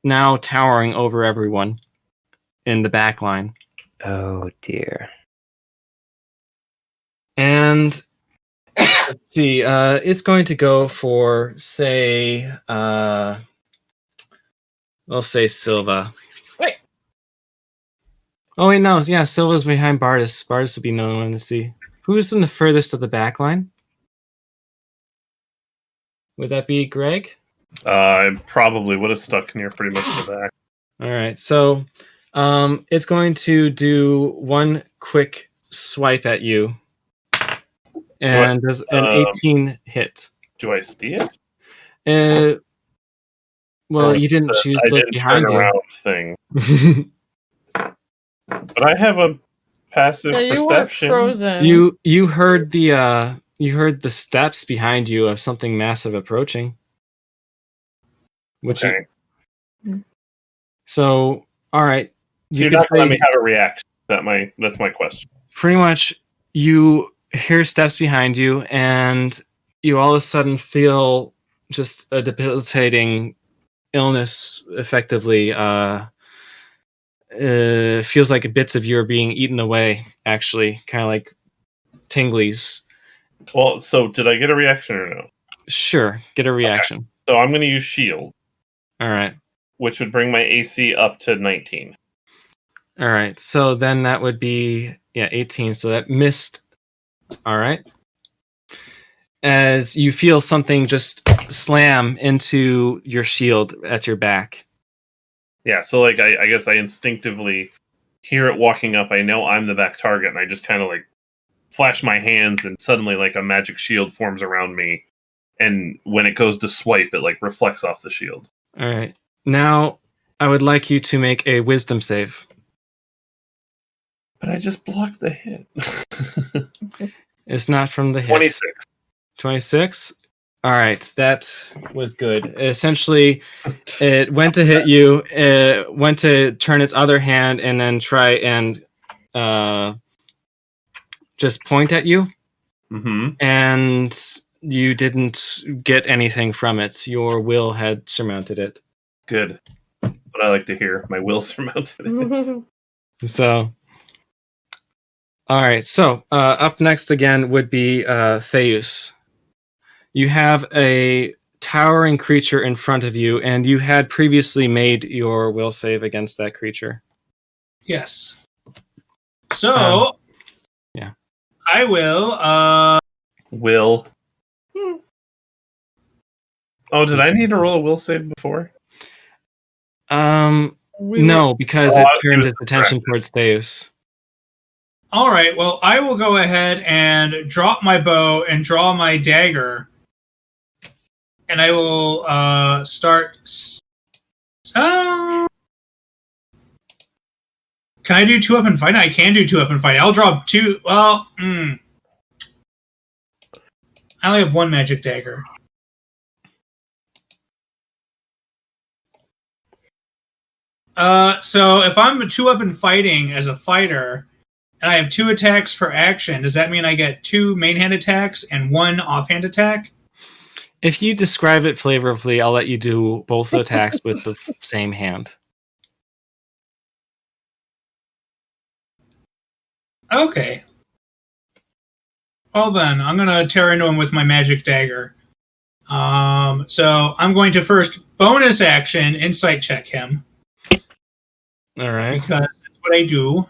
now towering over everyone in the back line. Oh dear. And let's see, it's going to go for, say, we'll say Silva. Wait. Oh wait, no, yeah, Silva's behind Bardis. Bardis would be no one to see. Who's in the furthest of the back line? Would that be Greg? I probably would have stuck near pretty much the back. All right, so it's going to do one quick swipe at you, and does an 18 hit. Do I see it? Well, Or you didn't the choose I to look didn't behind turn you. around thing. But I have a passive Yeah, you weren't perception. frozen. You heard the steps behind you of something massive approaching. Which Okay. so all right. So you're not going to let me have a reaction. That's my question. Pretty much, you hear steps behind you, and you all of a sudden feel just a debilitating illness. Effectively, feels like bits of you are being eaten away. Actually, kind of like tinglies. Well, so did I get a reaction or no? Sure, get a reaction. Okay. So I'm going to use shield. All right. Which would bring my AC up to 19. All right. So then that would be 18. So that missed. All right. As you feel something just slam into your shield at your back. Yeah, so like I guess I instinctively hear it walking up. I know I'm the back target, and I just kind of like flash my hands, and suddenly like a magic shield forms around me. And when it goes to swipe, it like reflects off the shield. All right. Now I would like you to make a wisdom save. But I just blocked the hit. It's not from the hit. 26. 26? All right, that was good. Essentially, it went to hit you, it went to turn its other hand, and then try and just point at you. Mm-hmm. And you didn't get anything from it. Your will had surmounted it. Good. What I like to hear. My will surmounted it. So, all right. So, up next again would be Theus. You have a towering creature in front of you, and you had previously made your will save against that creature. Yes. So, yeah. I will. Will. Oh, did I need to roll a will save before? No, because it turned its attention towards Theus. All right. Well, I will go ahead and drop my bow and draw my dagger, and I will start. Can I do 2-weapon fighting? I can do 2-weapon fighting. I'll draw 2. Well, I only have 1 magic dagger. So if I'm 2-weapon fighting as a fighter, and I have 2 attacks per action, does that mean I get 2 main hand attacks and 1 offhand attack? If you describe it flavorfully, I'll let you do both attacks with the same hand. Okay. Well then, I'm going to tear into him with my magic dagger. So I'm going to first bonus action insight check him. All right. Because that's what I do.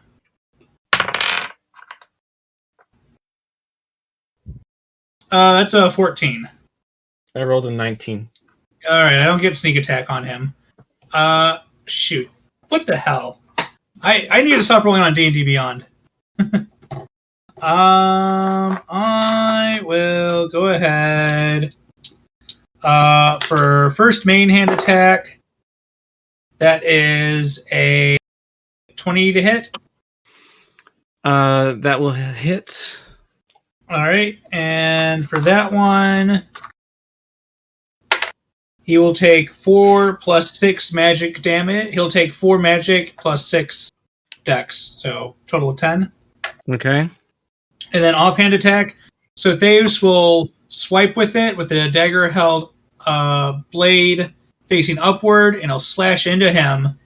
That's a 14. I rolled a 19. All right, I don't get sneak attack on him. Shoot. What the hell? I need to stop rolling on D&D Beyond. I will go ahead. For first main hand attack, that is a 20 to hit. That will hit. All right, and for that one, He will take 4 plus 6 magic damage. He'll take 4 magic plus 6 dex, so total of 10. Okay. And then offhand attack. So Theus will swipe with it with the dagger held blade facing upward, and he'll slash into him.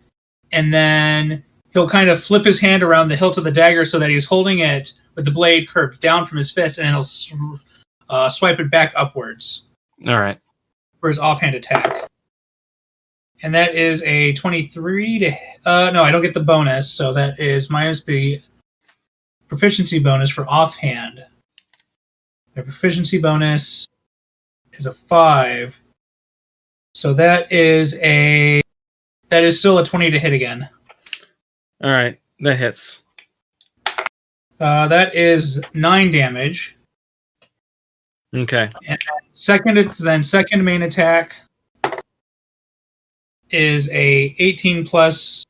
And then he'll kind of flip his hand around the hilt of the dagger so that he's holding it with the blade curved down from his fist, and then he'll swipe it back upwards. All right. For his offhand attack. And that is a 23 to... no, I don't get the bonus, so that is minus the proficiency bonus for offhand. The proficiency bonus is a 5. So that is still a 20 to hit again. All right. That hits. That is 9 damage. Okay. And second main attack is a 18 plus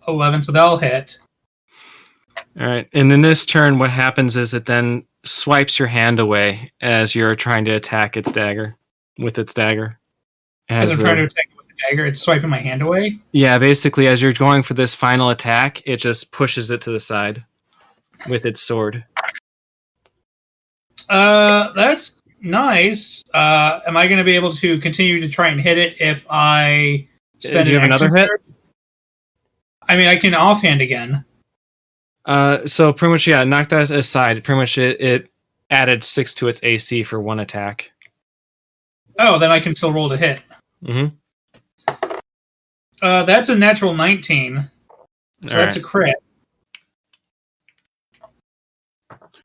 11, so that'll hit. All right. And in this turn, what happens is it then swipes your hand away as you're trying to attack its dagger with its dagger. As I'm trying to attack it with the dagger, it's swiping my hand away? Yeah, basically, as you're going for this final attack, it just pushes it to the side with its sword. That's nice. Am I going to be able to continue to try and hit it if I spend Do you have an another action hit? surge? I mean, I can offhand again. So pretty much, yeah, knock that aside. Pretty much it added 6 to its AC for one attack. Oh, then I can still roll to hit. Mm-hmm. That's a natural 19. So that's a crit.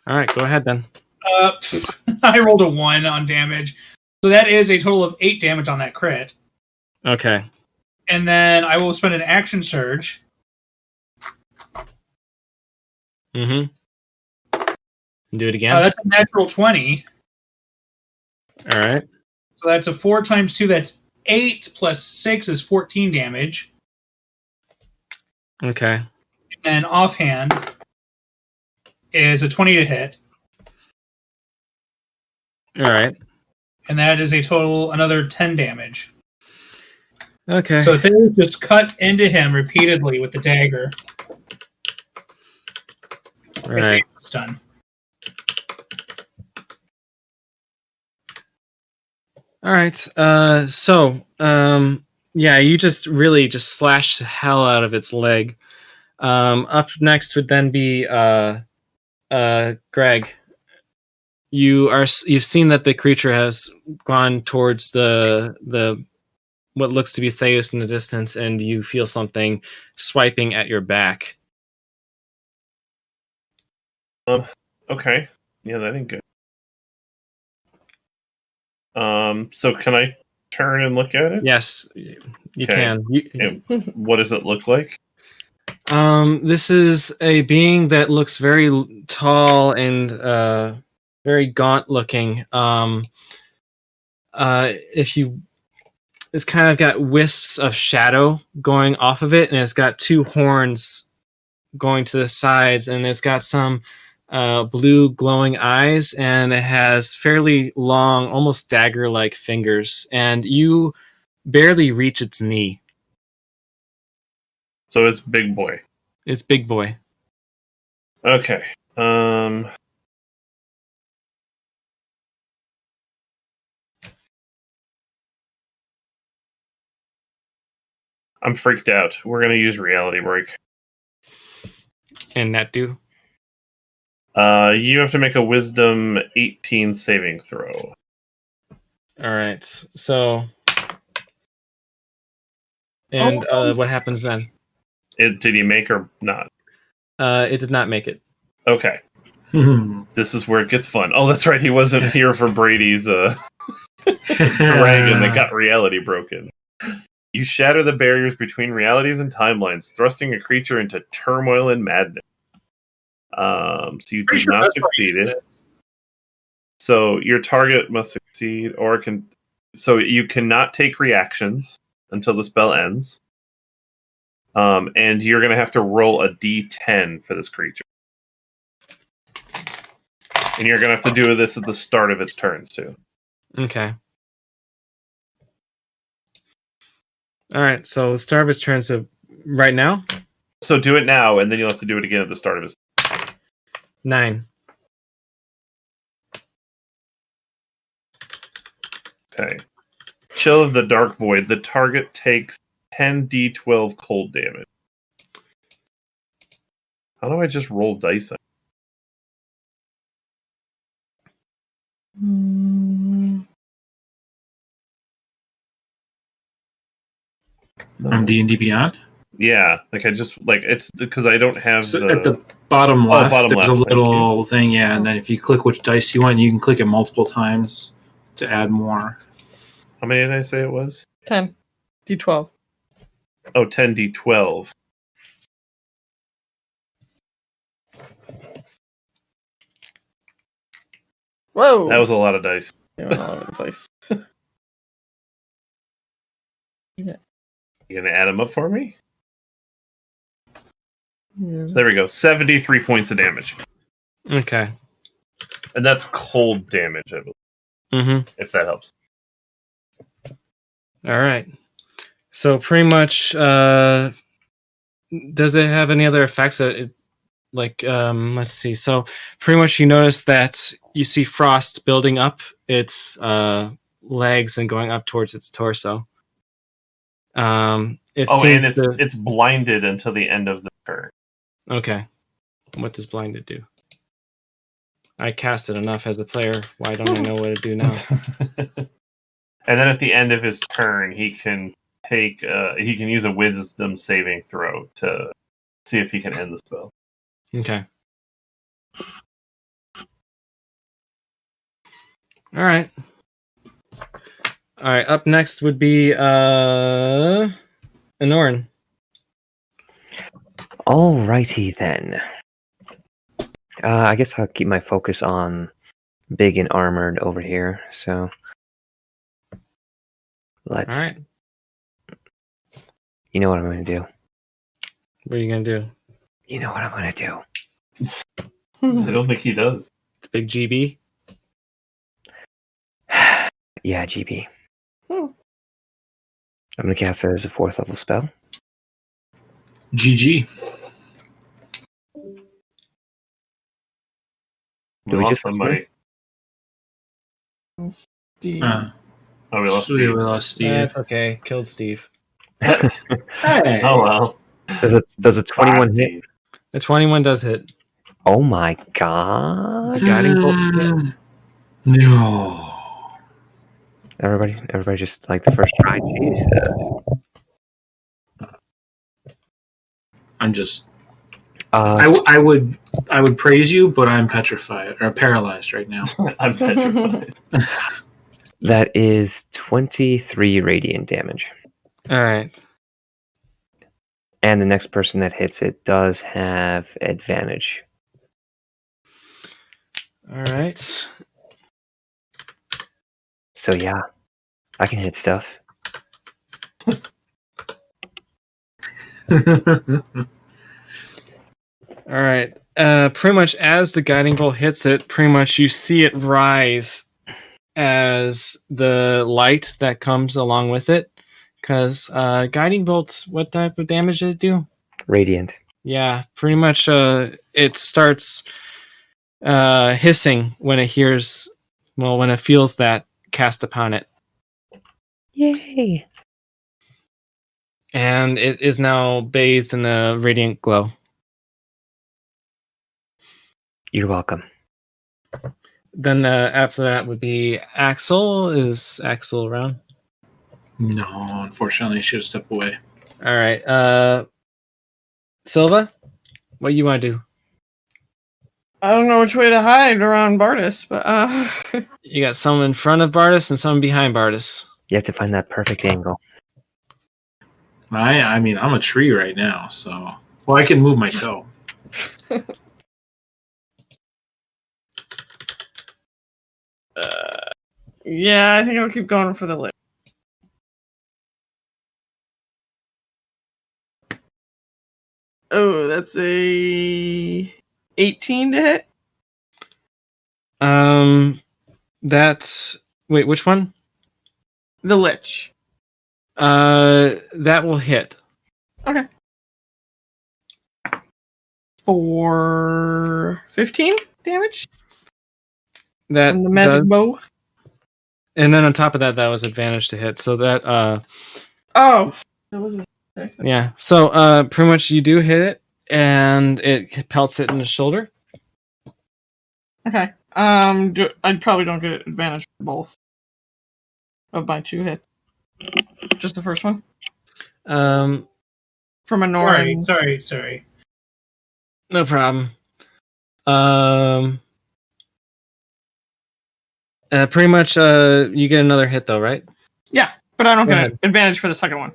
All right, go ahead then. I rolled a 1 on damage. So that is a total of 8 damage on that crit. Okay. And then I will spend an action surge. Mm-hmm. Do it again. That's a natural 20. All right. So that's a 4 times 2. That's 8 plus 6 is 14 damage. Okay. And then offhand is a 20 to hit. All right. And that is a total, another 10 damage. Okay. So they just cut into him repeatedly with the dagger. All right. It's done. All right. Yeah, you just really just slashed the hell out of its leg. Up next would then be Greg. You've seen that the creature has gone towards the what looks to be Theus in the distance, and you feel something swiping at your back. Okay. Yeah, that ain't good. So can I turn and look at it? Yes, you Okay. can. And what does it look like? This is a being that looks very tall and very gaunt looking. It's kind of got wisps of shadow going off of it, and it's got 2 horns going to the sides, and it's got some blue glowing eyes, and it has fairly long, almost dagger-like fingers, and you barely reach its knee. So it's big boy. It's big boy. Okay. I'm freaked out. We're gonna use reality break. And that do? You have to make a wisdom 18 saving throw. All right. So, and what happens then? Did he make or not? It did not make it. Okay. This is where it gets fun. Oh, that's right. He wasn't here for Brady's dragon that got reality broken. You shatter the barriers between realities and timelines, thrusting a creature into turmoil and madness. So you did not succeed it. So your target must succeed, or can. So you cannot take reactions until the spell ends. And you're going to have to roll a d10 for this creature. And you're going to have to do this at the start of its turns, too. Okay. All right, so the start of his turn. So right now, So do it now, and then you'll have to do it again at the start of his. 9. Okay. Chill of the Dark Void. The target takes 10d12 cold damage. How do I just roll dice? On D&D Beyond. Yeah, like I just like it's because I don't have So the at the bottom left, bottom there's left, a thank little thing, yeah, and then if you click which dice you want, you can click it multiple times to add more. How many did I say it was? 10. D12. Oh, 10d12. Whoa! That was a lot of dice. They went all over the place. You gonna add them up for me? Yeah. There we go. 73 points of damage. Okay. And that's cold damage, I believe, Mm-hmm. if that helps. All right. So pretty much, does it have any other effects? Let's see. So pretty much, you notice that you see frost building up its legs and going up towards its torso. It seems And it's blinded until the end of the turn. Okay. What does blinded do? I cast it enough as a player. Why don't I know what to do now? And then at the end of his turn, he can use a wisdom saving throw to see if he can end the spell. Okay. All right. Up next would be Anoran. Alrighty then. I guess I'll keep my focus on big and armored over here. So let's. All right. You know what I'm going to do. What are you gonna do? You know what I'm going to do. I don't think he does. It's big GB. Yeah, GB. Hmm. I'm going to cast it as a 4th level spell. GG. Do we lost just somebody? Steve. Oh, we lost Sweet, Steve. we lost Steve. That's okay. Killed Steve. Hey. Oh well. Does a 21 hit? Steve. The 21 does hit. Oh my god. Guiding bolt hit. No. Everybody just like the first try. Jesus. I'm just. Uh, I would praise you, but I'm petrified or paralyzed right now. I'm petrified. that is 23 radiant damage. All right. And the next person that hits it does have advantage. All right. So yeah, I can hit stuff. All right. Pretty much as the guiding bolt hits it, pretty much you see it writhe as the light that comes along with it. Because guiding bolts, what type of damage did it do? Radiant. Yeah, pretty much it starts hissing when it feels that cast upon it. Yay. And it is now bathed in a radiant glow. You're welcome. Then after that would be Axel. Is Axel around? No, unfortunately, I should have stepped away. All right. Silva, what you want to do? I don't know which way to hide around Bardis, but You got some in front of Bardis and some behind Bardis. You have to find that perfect angle. I mean, I'm a tree right now, so I can move my toe. yeah, I think I'll keep going for the lip. Oh, that's a 18 to hit. That's wait, which one? The Lich. That will hit. Okay. For 15 damage That from the magic does. bow. And then on top of that, that was advantage to hit. So that Oh. That was a... yeah. So pretty much you do hit it, and it pelts it in the shoulder. Okay. I probably don't get advantage for both of my 2 hits. Just the first one. Um, From a Norn. Sorry. no problem. Pretty much you get another hit though, right? Yeah, but I don't Go get ahead. advantage for the second one.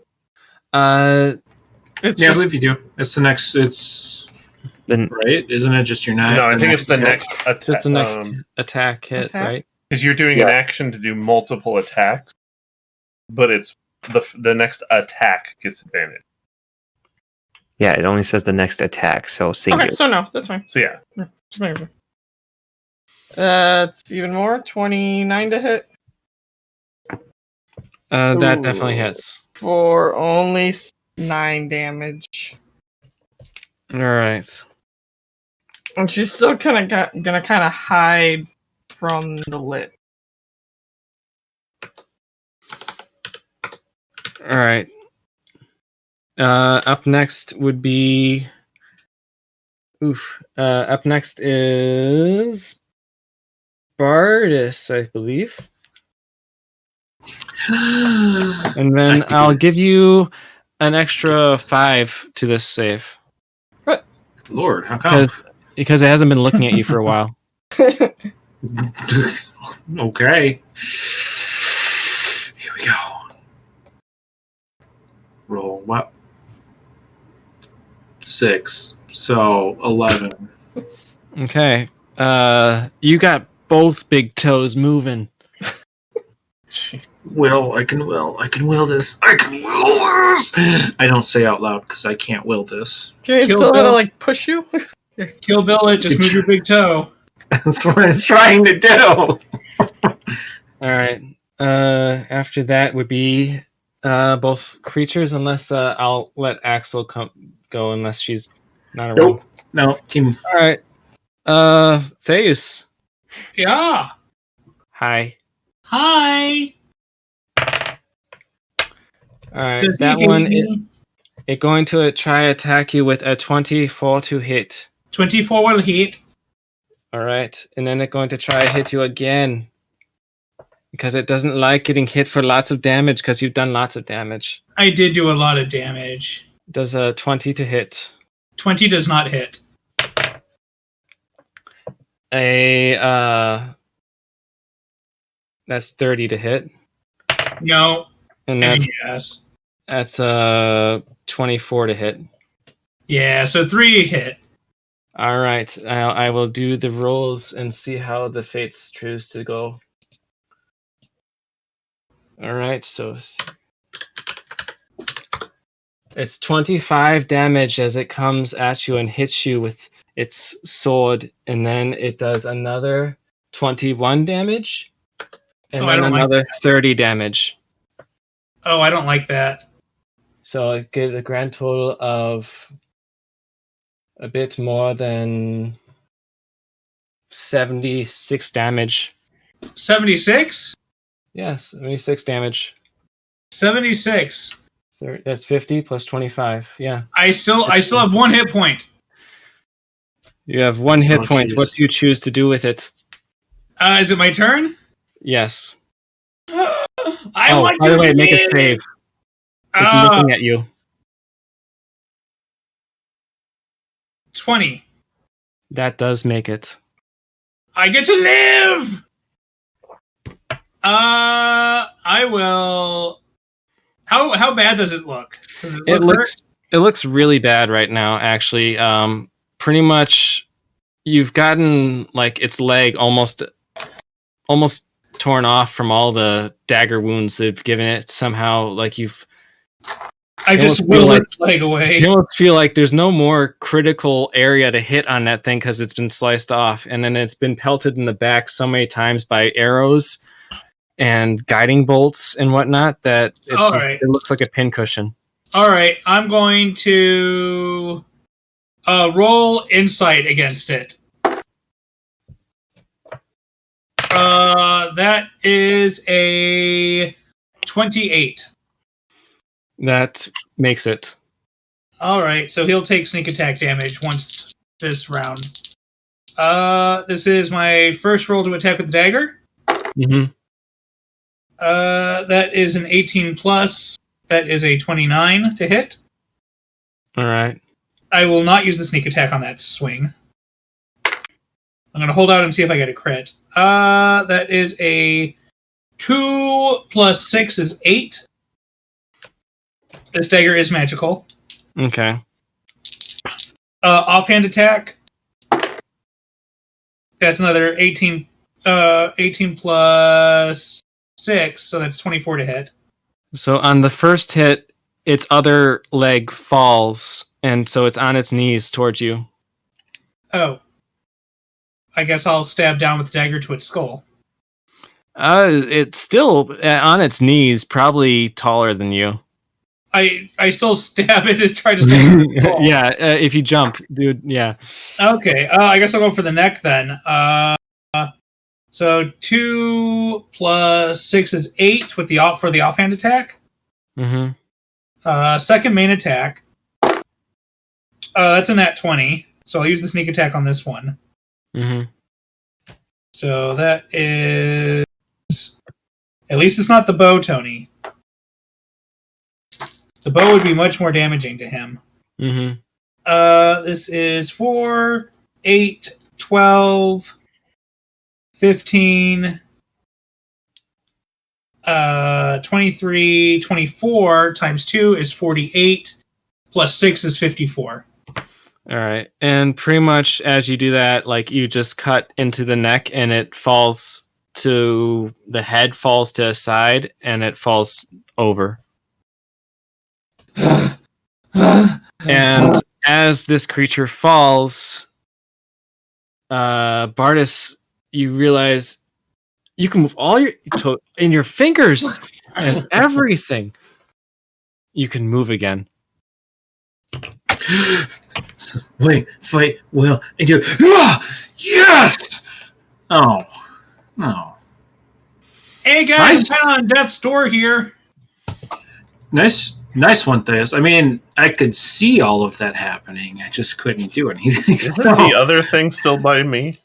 It's Yeah, I just, believe you do. It's the next. It's Then right, isn't it? Just your nine. No, I think it's the attack? next attack. That's the next attack hit, attack? right? Because you're doing an action to do multiple attacks, but it's the next attack gets advantage. yeah, it only says the next attack, so singular. okay, so no, that's fine. So yeah, Just making sure. That's even more. 29 to hit That Ooh. definitely hits. for only 9 damage. All right. And she's still gonna kind of hide from the lit. All right. Up next would be. Up next is Bardis, I believe. And then I'll give you an extra 5 to this save. Lord, how come? Because it hasn't been looking at you for a while. Okay. Here we go. Roll what? 6. So 11. Okay. You got both big toes moving. I can will this. I can will this. I don't say out loud because I can't will this. Can Kill Silva Bill. like push you? Kill Bill it, just move your big toe. That's what I'm trying to do. All right. After that would be both creatures, unless I'll let Axel go unless she's not around. Nope. No. All right. Theus. Yeah. Hi. Hi. All right. Does he That hate one me? it going to try attack you with a 24 to hit. 24 will hit. All right, and then it's going to try to hit you again because it doesn't like getting hit for lots of damage because you've done lots of damage. I did do a lot of damage. Does a 20 to hit. 20 does not hit. That's 30 to hit, No. and I mean, yes. that's 24 to hit. Yeah, so 3 hit. All right, I will do the rolls and see how the fates choose to go. All right, so it's 25 damage as it comes at you and hits you with its sword, and then it does another 21 damage, and Oh, I then don't like another 30 damage. Oh, I don't like that. So I get a grand total of a bit more than 76 damage. 76? Yeah, 76 damage. 76. That's 50 plus 25. Yeah. I still have 1 hit point. You have 1 hit Oh, point. jeez. What do you choose to do with it? Is it my turn? Yes. I Oh, want by to the way, make a live! save. It's looking at you. 20. That does make it. I get to live! I will... How bad does it look? Does it look It looks really bad right now, actually. Pretty much you've gotten like its leg almost torn off from all the dagger wounds they've given it. Somehow, like I just almost feel will like- its leg away. you almost feel like there's no more critical area to hit on that thing because it's been sliced off, and then it's been pelted in the back so many times by arrows and guiding bolts and whatnot that All right. it looks like a pincushion. All right, I'm going to roll insight against it. That is a 28. That makes it. All right, so he'll take sneak attack damage once this round. This is my first roll to attack with the dagger. Mm-hmm. That is an 18 plus. That is a 29 to hit. All right. I will not use the sneak attack on that swing. I'm going to hold out and see if I get a crit. That is a 2 plus 6 is 8. This dagger is magical. Okay. Offhand attack. That's another 18 plus 6, so that's 24 to hit. So on the first hit, its other leg falls, and so it's on its knees towards you. Oh. I guess I'll stab down with the dagger to its skull. It's still on its knees, probably taller than you. I still stab it and try to stab its skull. Yeah, if you jump, dude. Yeah. Okay, I guess I'll go for the neck then. So 2 plus 6 is 8 with the for the offhand attack. Mm-hmm. Second main attack. That's a nat 20, so I'll use the sneak attack on this one. Mm-hmm. So that is... At least it's not the bow, Tony. The bow would be much more damaging to him. Mm-hmm. This is 4, 8, 12, 15, 23, 24 times 2 is 48, plus 6 is 54. All right. And pretty much as you do that, like you just cut into the neck and it falls to the head, falls to a side, and it falls over. And as this creature falls, Bardis, you realize you can move all your in your fingers and everything. You can move again. So, wait, fight, will, and you. Yes! Oh, no. Hey guys, Nice. I'm on death's door here. Nice one, Theus. I mean, I could see all of that happening. I just couldn't do anything. Isn't So, the other thing still by me?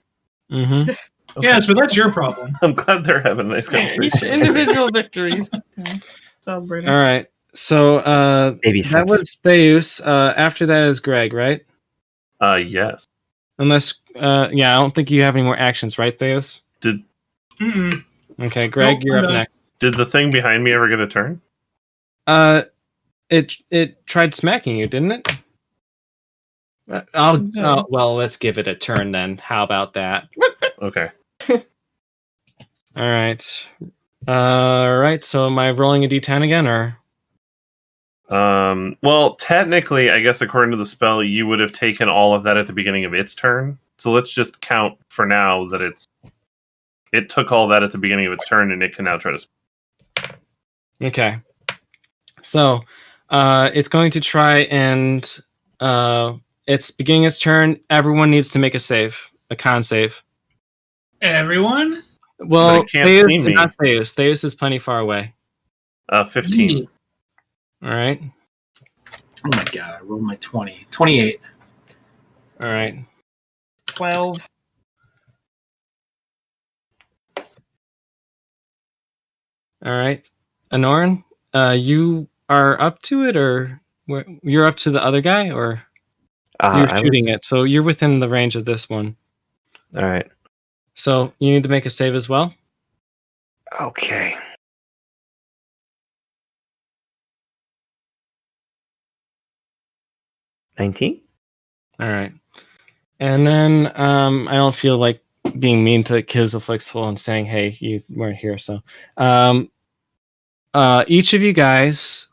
Mm-hmm. Okay. Yes, but that's your problem. I'm glad they're having a nice Each conversation. individual victories. Okay. Celebrating. All right. So Maybe that was Theus. After that is Greg, right? Yes. Unless, I don't think you have any more actions, right, Theus? Mm-mm. Okay, Greg, Nope, you're I'm up done. next. Did the thing behind me ever get a turn? It tried smacking you, didn't it? No. Well, let's give it a turn then. How about that? Okay. All right. So am I rolling a d10 again, or? Well, technically, I guess according to the spell, you would have taken all of that at the beginning of its turn. So let's just count for now that it took all that at the beginning of its turn, and it can now try to. Okay. So, it's going to try and it's beginning its turn. Everyone needs to make a con save. Everyone? Well, But it can't Theus, see me. not Theus. Theus is plenty far away. 15. All right. oh my god, I rolled my 20. 28. All right. 12. All right. Anoran, you are up to it, or you're up to the other guy, or you're shooting it, so you're within the range of this one. All right. So you need to make a save as well. Okay. $19? All right. And then I don't feel like being mean to Kiz the Flexible and saying, hey, you weren't here. So each of you guys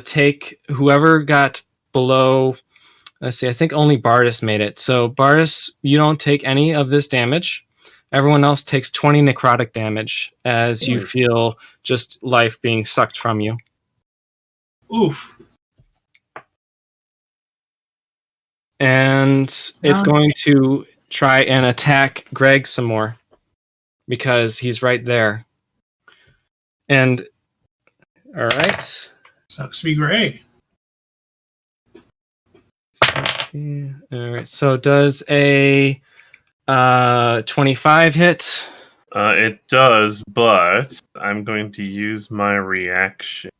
take whoever got below. Let's see. I think only Bardis made it. So Bardis, you don't take any of this damage. Everyone else takes 20 necrotic damage as you Ooh. feel just life being sucked from you. Oof. And it's going to try and attack Greg some more because he's right there. And all right. Sucks to be Greg. Okay. All right. So does a 25 hit? It does, but I'm going to use my reaction.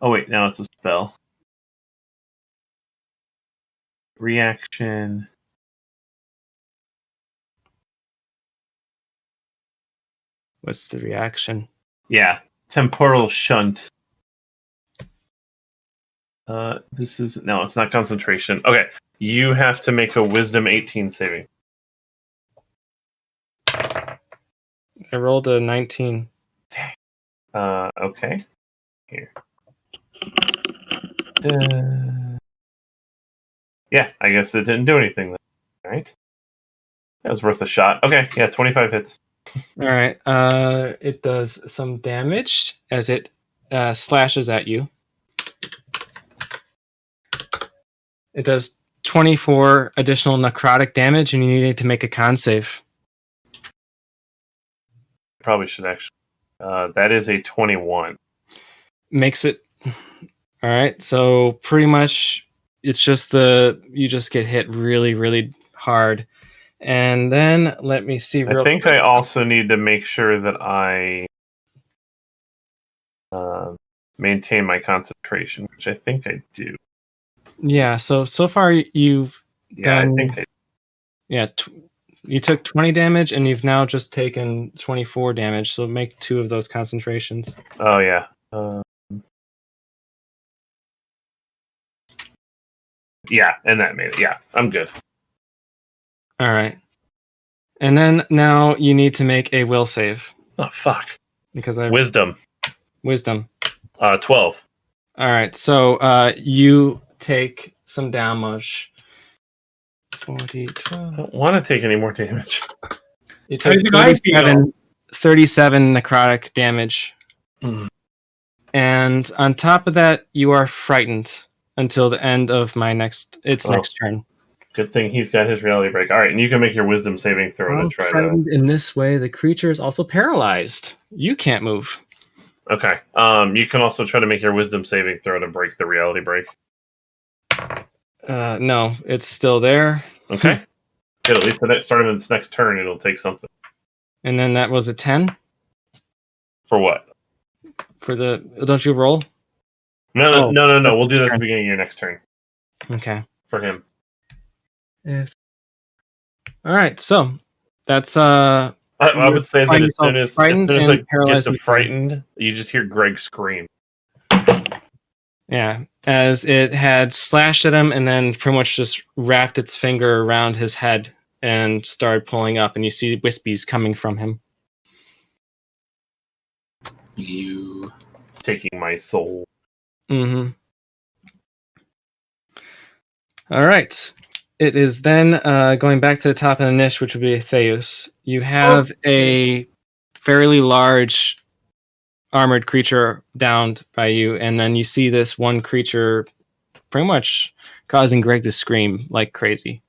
Oh wait, now it's a spell. Reaction. What's the reaction? Yeah, temporal shunt. This is no, it's not concentration. Okay, you have to make a Wisdom 18 saving. I rolled a 19. Okay. Here. Yeah, I guess it didn't do anything then. All right. That was worth a shot. Okay, yeah, 25 hits. All right. It does some damage as it slashes at you. It does 24 additional necrotic damage, and you need to make a con save. Probably should actually. That is a 21. Makes it. All right. So pretty much, it's just you just get hit really, really hard. And then let me see. I think I also need to make sure that I maintain my concentration, which I think I do. Yeah. So far you've done. I think I. Yeah. You took 20 damage, and you've now just taken 24 damage. So make 2 of those concentrations. Oh yeah. Yeah, and that made it. Yeah, I'm good. All right. And then now you need to make a will save. Oh fuck. Because Wisdom. 12. All right. So you take some damage. 20, 12. I don't want to take any more damage. You take 37 necrotic damage. Mm. And on top of that, you are frightened until the end of next turn. Good thing he's got his reality break. All right, and you can make your wisdom saving throw to try to. In this way, the creature is also paralyzed. You can't move. Okay. You can also try to make your wisdom saving throw to break the reality break. No, it's still there. Okay. Good. At least the start of its next turn, it'll take something. And then that was a 10. For what? For the don't you roll? No. We'll do that at the beginning of your next turn. Okay. For him. Yes. All right. So that's I would say that as soon as I get to frightened, you just hear Greg scream. Yeah, as it had slashed at him and then pretty much just wrapped its finger around his head and started pulling up, and you see wispies coming from him. You taking my soul. Mm-hmm. All right. It is then going back to the top of the niche, which would be Theus. You have a fairly large armored creature downed by you, and then you see this one creature pretty much causing Greg to scream like crazy.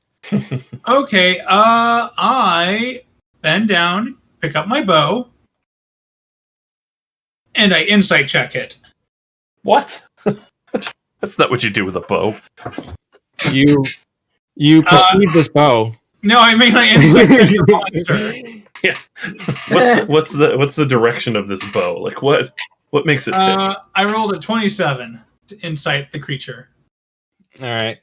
Okay, I bend down, pick up my bow, and I insight check it. What? That's not what you do with a bow. You perceive this bow. No, I mean I insight check the monster. Yeah. What's the direction of this bow? Like what makes it tick? I rolled a 27 to insight the creature. All right.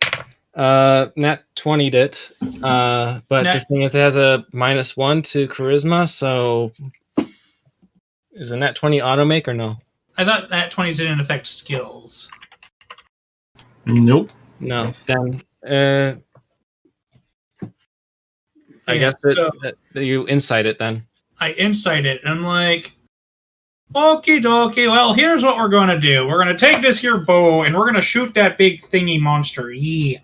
Nat 20'd it. But the thing is, it has a -1 to charisma, so is a nat 20 auto make or no? I thought nat 20s didn't affect skills. Nope. No. Then I guess that you insight it then. I insight it, and I'm like, Okie dokie. Well, here's what we're going to do. We're going to take this here bow, and we're going to shoot that big thingy monster. Yeah.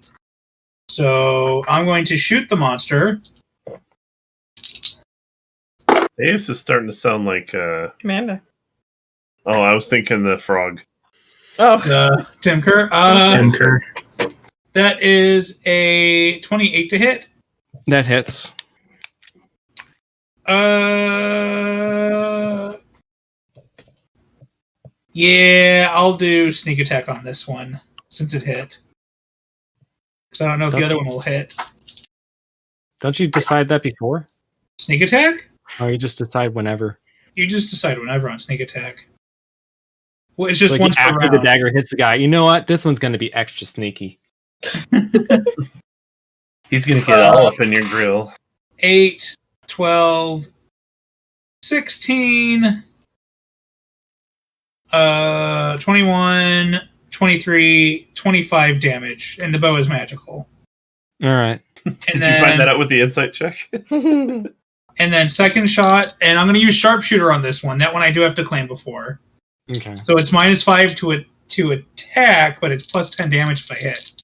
So, I'm going to shoot the monster. This is starting to sound like... Commander. Oh, I was thinking the frog. Oh. Timker. Timker. That is a 28 to hit. That hits. Yeah, I'll do sneak attack on this one since it hit. Because I don't know if the other one will hit. Don't you decide that before? Sneak attack? Or you just decide whenever? You just decide whenever on sneak attack. Well, it's just Like once per after round. the dagger hits the guy. You know what? This one's going to be extra sneaky. He's going to get all up in your grill. 8, 12, 16, 21, 23, 25 damage. And the bow is magical. All right. Did you find that out with the insight check? And then second shot, and I'm going to use sharpshooter on this one. That one I do have to claim before. Okay. So it's -5 to attack, but it's plus 10 damage if I hit.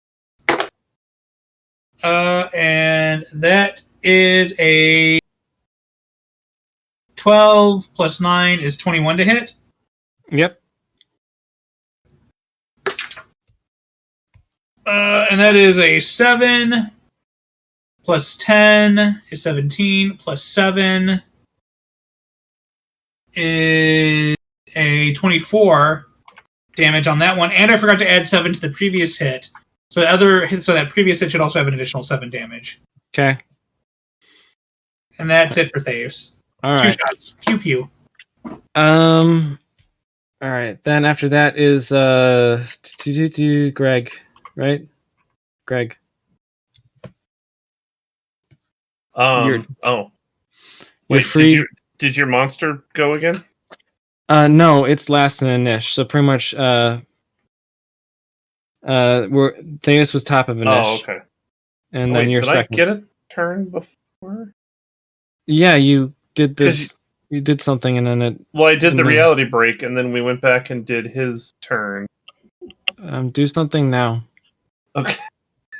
And that is a 12 plus 9 is 21 to hit. Yep. And that is a 7 plus 10 is 17 plus 7 is a 24 damage on that one. And I forgot to add 7 to the previous hit. So that previous hit should also have an additional 7 damage. Okay. And that's it for Theus. All 2 right. shots. Pew pew. All right. Then after that is Greg, right? Greg. Oh. You're Wait, free. did your monster go again? No, it's last in a niche. So pretty much Theus was top of a niche. Oh, okay. And Wait, then you're did second. I get a turn before? Yeah, you did this. You did something, and then it. Well, I did the And then- reality break, and then we went back and did his turn. Do something now. Okay.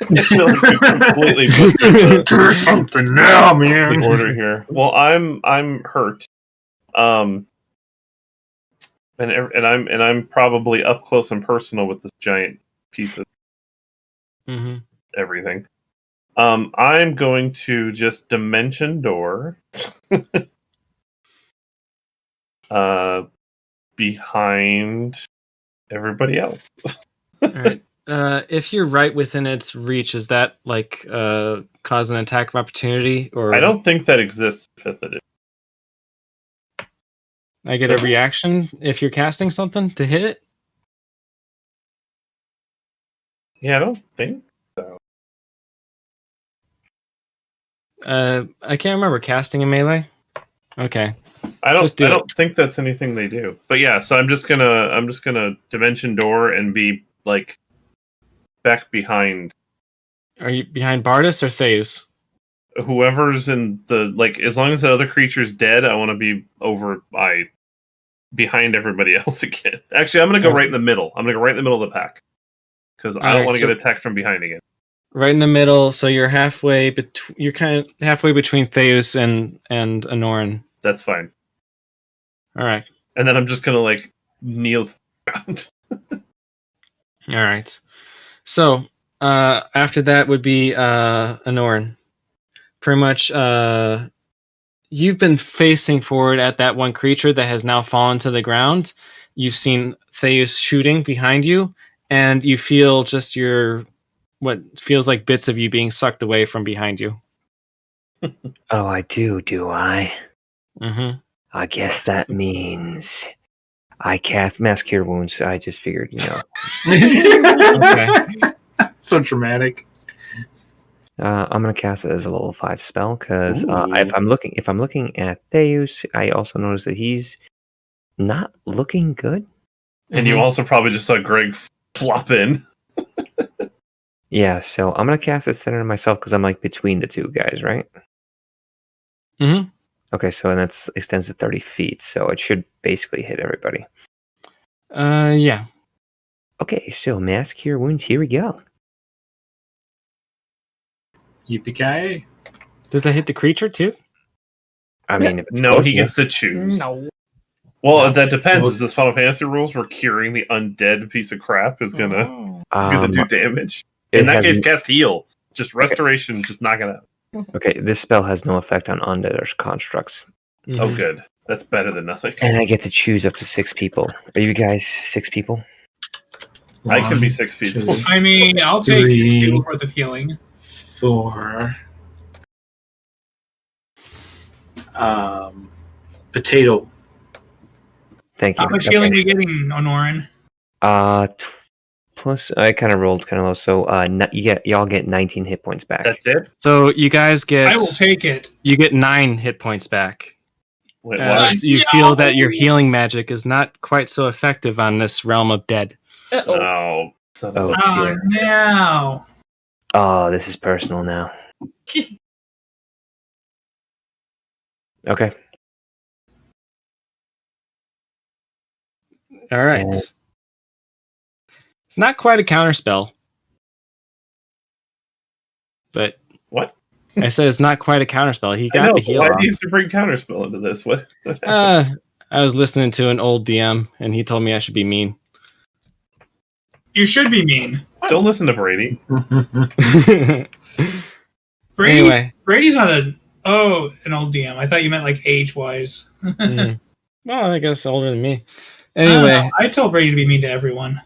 I feel like we completely butchered Do something now, the man. order here. Well, I'm hurt. And I'm probably up close and personal with this giant piece of Mm-hmm. everything. I'm going to just dimension door behind everybody else. All right. If you're right within its reach, is that like cause an attack of opportunity, or I don't think that exists in 5th edition. I get a reaction if you're casting something to hit it? Yeah, I don't think so. I can't remember casting in melee. Okay. I Just do don't think that's anything they do. But yeah, so I'm just gonna dimension door and be like back behind Are you behind Bardus or Theus? whoever's in the like. As long as the other creature's dead, I want to be over behind everybody else again. Actually, I'm gonna go right in the middle. I'm gonna go right in the middle of the pack because I don't Alright, want to so- get attacked from behind again. Right in the middle, so you're halfway. You're kind of halfway between Theus and Anoran. That's fine. All right. And then I'm just gonna like kneel to the ground. All right. So after that would be Anoran. Pretty much, you've been facing forward at that one creature that has now fallen to the ground. You've seen Theus shooting behind you, and you feel just what feels like bits of you being sucked away from behind you. Oh, I do I? Mm-hmm. I guess that means I cast Mass Cure Wounds. I just figured, Okay. So dramatic. I'm gonna cast it as a level 5 spell because Ooh. if I'm looking at Theus, I also notice that he's not looking good. And you also probably just saw Greg flop in. Yeah, so I'm gonna cast it centered on myself because I'm like between the two guys, right? Mm-hmm. Okay, so and that's extends to 30 feet, so it should basically hit everybody. Yeah. Okay, so mass cure wounds. Here we go. Yippee-ki-yay. Does that hit the creature too? I mean, if it's No, close he enough. gets to choose. No. Well, No. that depends. Well- Is this Final Fantasy rules where curing the undead piece of crap is gonna do damage? it In that has case, n- cast heal. Just restoration. Just knock it out. okay, this spell has no effect on undead or constructs, Oh, Mhm. good. That's better than nothing. and I get to choose up to 6 people. Are you guys 6 people? I can be 1, 6 people. 2, I mean, I'll take 6 Three. people's worth of healing. 4. Potato. Thank you. How much healing are you getting, Honorin? Plus, I kind of rolled kind of low, so y'all get 19 hit points back. That's it. So you guys get I will take it. you get 9 hit points back. Wait, As what? you No! feel that your healing magic is not quite so effective on this realm of dead. Uh-oh. Oh, son of Oh, a- Oh, dear. no. Oh, this is personal now. Okay. All right. And- It's not quite a counterspell, but What? I said it's not quite a counterspell. He I got know, the but heal why off. do you have to bring counterspell into this? What happened? I was listening to an old DM, and he told me I should be mean. You should be mean. Don't listen to Brady. Brady, Anyway. Brady's not an old DM. I thought you meant like age-wise. Mm. Well, I guess older than me. I don't Anyway, know. I told Brady to be mean to everyone.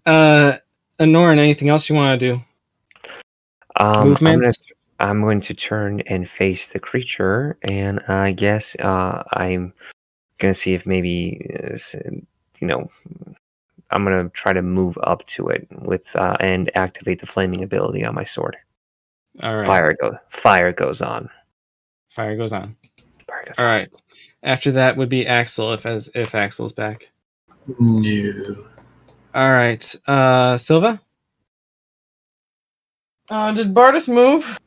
Anoran, anything else you want to do? Movement? I'm going to turn and face the creature, and I guess I'm going to see if maybe, I'm going to try to move up to it with and activate the flaming ability on my sword. All right. Fire goes on. Fire goes on. Fire goes All on. right. After that would be Axel if Axel's back. No. All right. Silva? Did Bardus move?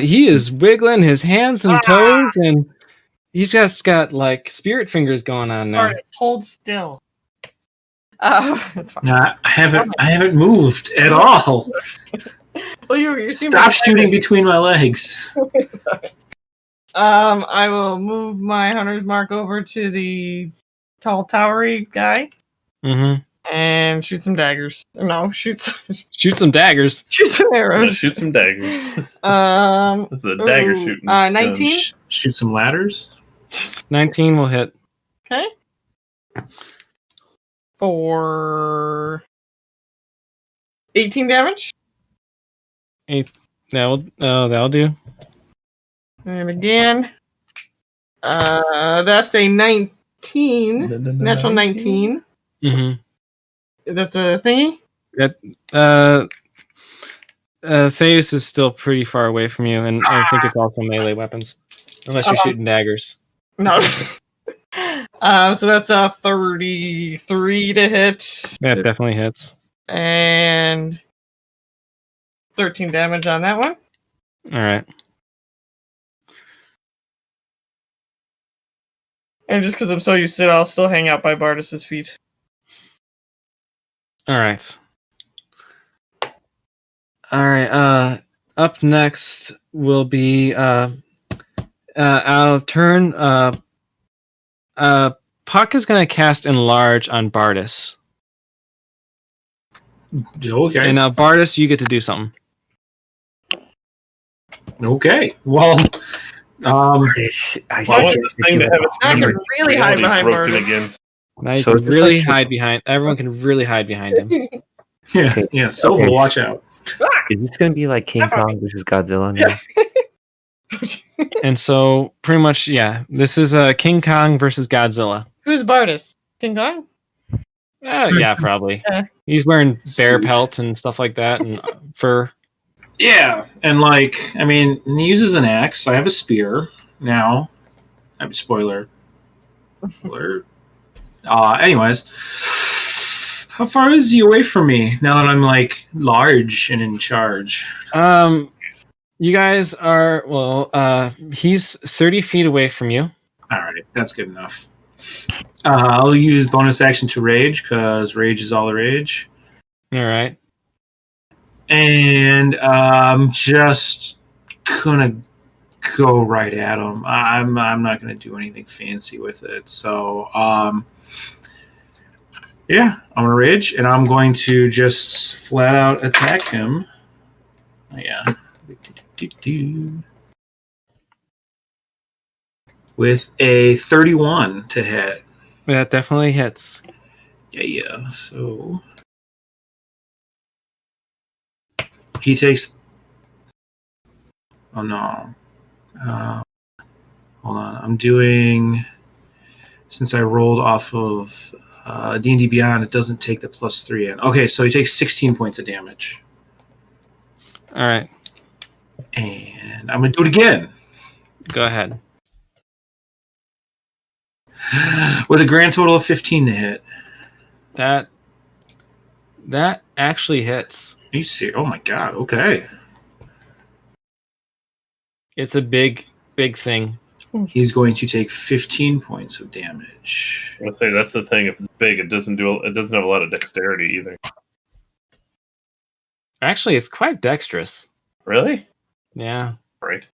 He is wiggling his hands and toes, and he's just got like spirit fingers going on now. Bardus, hold still. It's fine. No, I haven't moved at all. Well, you seem Stop like- shooting between my legs. I will move my 100 mark over to the tall towery guy Mm-hmm. and shoot some daggers. No, shoot some Daggers. shoot some I'm gonna arrows. shoot some daggers. This is a Ooh, dagger shooting. 19? Shoot some ladders. 19 will hit. Okay. For 18 damage. That'll do. And again, that's a 19. Natural 19. Mm-hmm. That's a thingy. Theus is still pretty far away from you, and I think it's also melee weapons, unless you're shooting daggers. No. So that's a 33 to hit. That definitely hits. And 13 damage on that one. All right. And just because I'm so used to it, I'll still hang out by Bardus's feet. All right. All right. Up next will be I'll turn. Puck is going to cast Enlarge on Bardus, Okay. and now Bardus, you get to do something. Okay. Well, I Well, I want this thing to have its I can memory really hide abilities behind broken Bardus. again. Now you So can is this really like- hide behind. Everyone can really hide behind him. yeah. Silva, Okay. watch out. Is this going to be like King Kong versus Godzilla now? And so, pretty much, yeah, this is King Kong versus Godzilla. Who's Bardus? King Kong? Yeah, probably. Yeah. He's wearing bear Sweet. pelt and stuff like that, and fur. Yeah, and he uses an axe. I have a spear now. I'm spoiler. Spoiler. Anyways, how far is he away from me now that I'm large and in charge? You guys are he's 30 feet away from you. All right, that's good enough. I'll use bonus action to rage because rage is all the rage, All right. and I'm just gonna go right at him. I'm not gonna do anything fancy with it. So yeah, I'm gonna rage, and I'm going to just flat out attack him. Yeah. With a 31 to hit. That definitely hits. Yeah. So he takes. Oh no. Hold on. I'm doing. Since I rolled off of D&D Beyond, it doesn't take the +3 in. Okay, so he takes 16 points of damage. All right. And I'm going to do it again. Go ahead. With a grand total of 15 to hit. That actually hits. You see? Oh my god. Okay. It's a big thing. He's going to take 15 points of damage. I would say that's the thing. If it's big, it doesn't have a lot of dexterity either. Actually, it's quite dexterous. Really? Yeah. Right.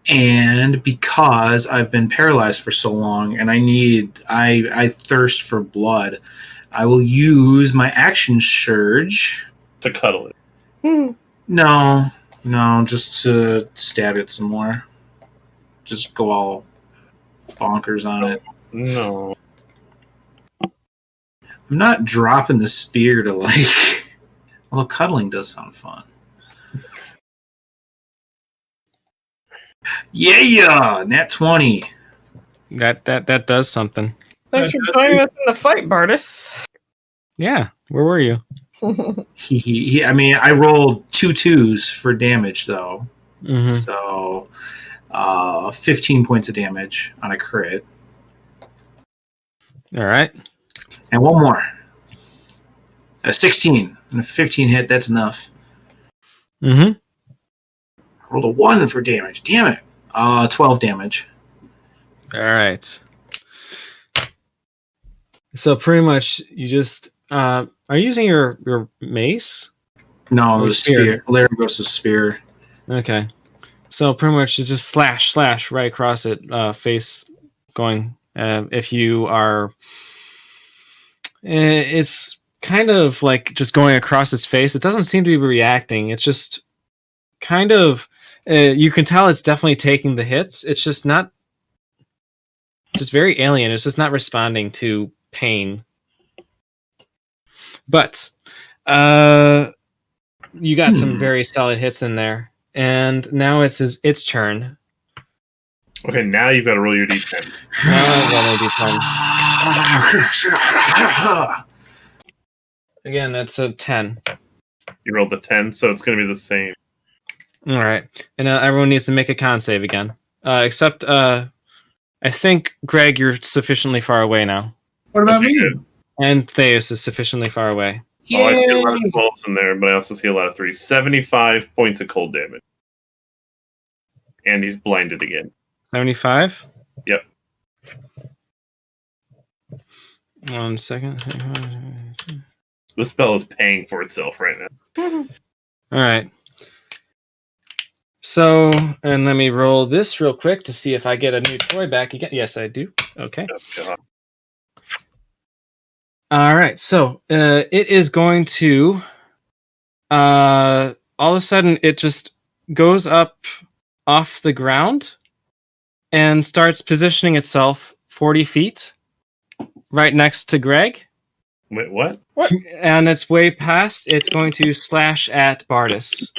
And because I've been paralyzed for so long and I thirst for blood, I will use my action surge To cuddle it. No, just to stab it some more. Just go all bonkers on it. No. I'm not dropping the spear to although cuddling does sound fun. Yeah, nat 20. That does something. Thanks for joining us in the fight, Bardis. Yeah. Where were you? I mean, I rolled 2 2s for damage though, Mm-hmm. so 15 points of damage on a crit, All right. and one more. A 16 and a 15 hit. That's enough. Mm-hmm. I rolled a 1 for damage. Damn it. 12 damage. All right. So pretty much you just are you using your mace? No, Or the spear. spear. Laragos' spear. Okay. So pretty much it's just slash right across it, face going. If you are, it's kind of like just going across its face. It doesn't seem to be reacting. It's just kind of, you can tell it's definitely taking the hits. It's just not, just very alien. It's just not responding to pain. But you got some very solid hits in there. And now it's its turn. Okay, now you've got to roll your d10. Again, that's a 10. You rolled a 10, so it's going to be the same. All right. And everyone needs to make a con save again. Except, I think, Greg, you're sufficiently far away now. What about me? Good. And Theus is sufficiently far away. Oh, I see a lot Yay! of 12s in there, but I also see a lot of 3s. 75 points of cold damage. And he's blinded again. 75? Yep. 1 second. The spell is paying for itself right now. All right. So, and let me roll this real quick to see if I get a new toy back again. Yes, I do. Okay. Oh, God. All right. So, it is going to, all of a sudden, it just goes up off the ground and starts positioning itself 40 feet right next to Greg. Wait, what? And it's way past. It's going to slash at Bardis.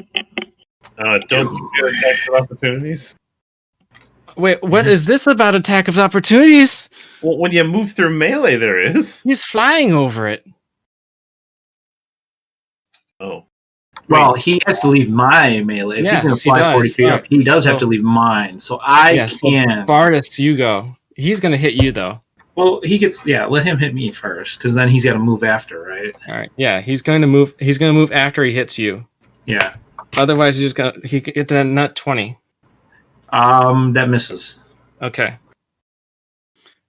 Don't you get attacks of opportunities? Wait, what is this about attack of opportunities? Well, when you move through melee, there is. He's flying over it. Oh. Well, he has to leave my melee. If he's going Yes, to fly he 40 does. feet up, he does have So- to leave mine. So I Yes, so can. Bardis, you go. He's going to hit you, though. Well, he gets. Yeah, let him hit me first, because then he's got to move after, right? All right. Yeah, he's going to move. He's going to move after he hits you. Yeah. Otherwise, he could get a nut 20. That misses. Okay.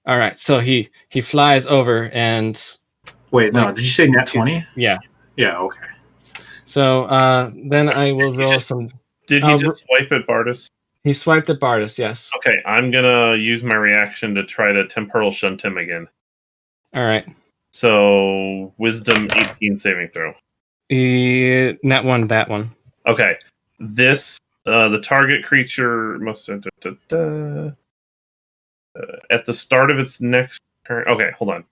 All right. So he flies over and Wait, no. Did you say net 20? Yeah. Yeah. Okay. So then I will roll some. Did he just swipe at Bardus? He swiped at Bardus. Yes. Okay, I'm gonna use my reaction to try to temporal shunt him again. All right. So wisdom 18 saving throw. Net one. That one. Okay, this the target creature must at the start of its next turn. Okay, hold on,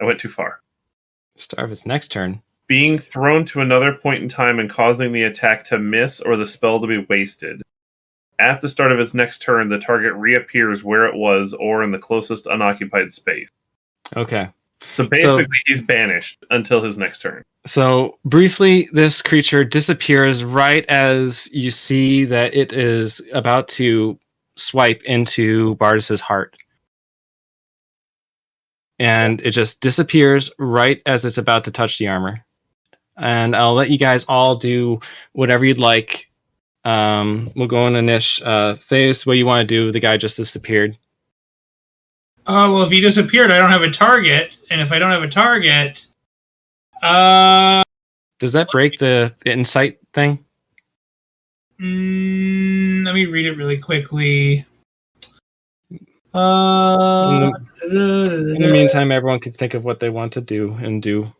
I went too far. Start of its next turn. Being thrown to another point in time and causing the attack to miss or the spell to be wasted. At the start of its next turn, the target reappears where it was or in the closest unoccupied space. Okay. So basically, he's banished until his next turn. So briefly, this creature disappears right as you see that it is about to swipe into Bardus's heart. And it just disappears right as it's about to touch the armor. And I'll let you guys all do whatever you'd like. We'll go on to Nish. Theus, what you want to do? The guy just disappeared. Well, if he disappeared, I don't have a target. And if I don't have a target... Does that break the insight thing? Let me read it really quickly. In the meantime, everyone can think of what they want to do and do.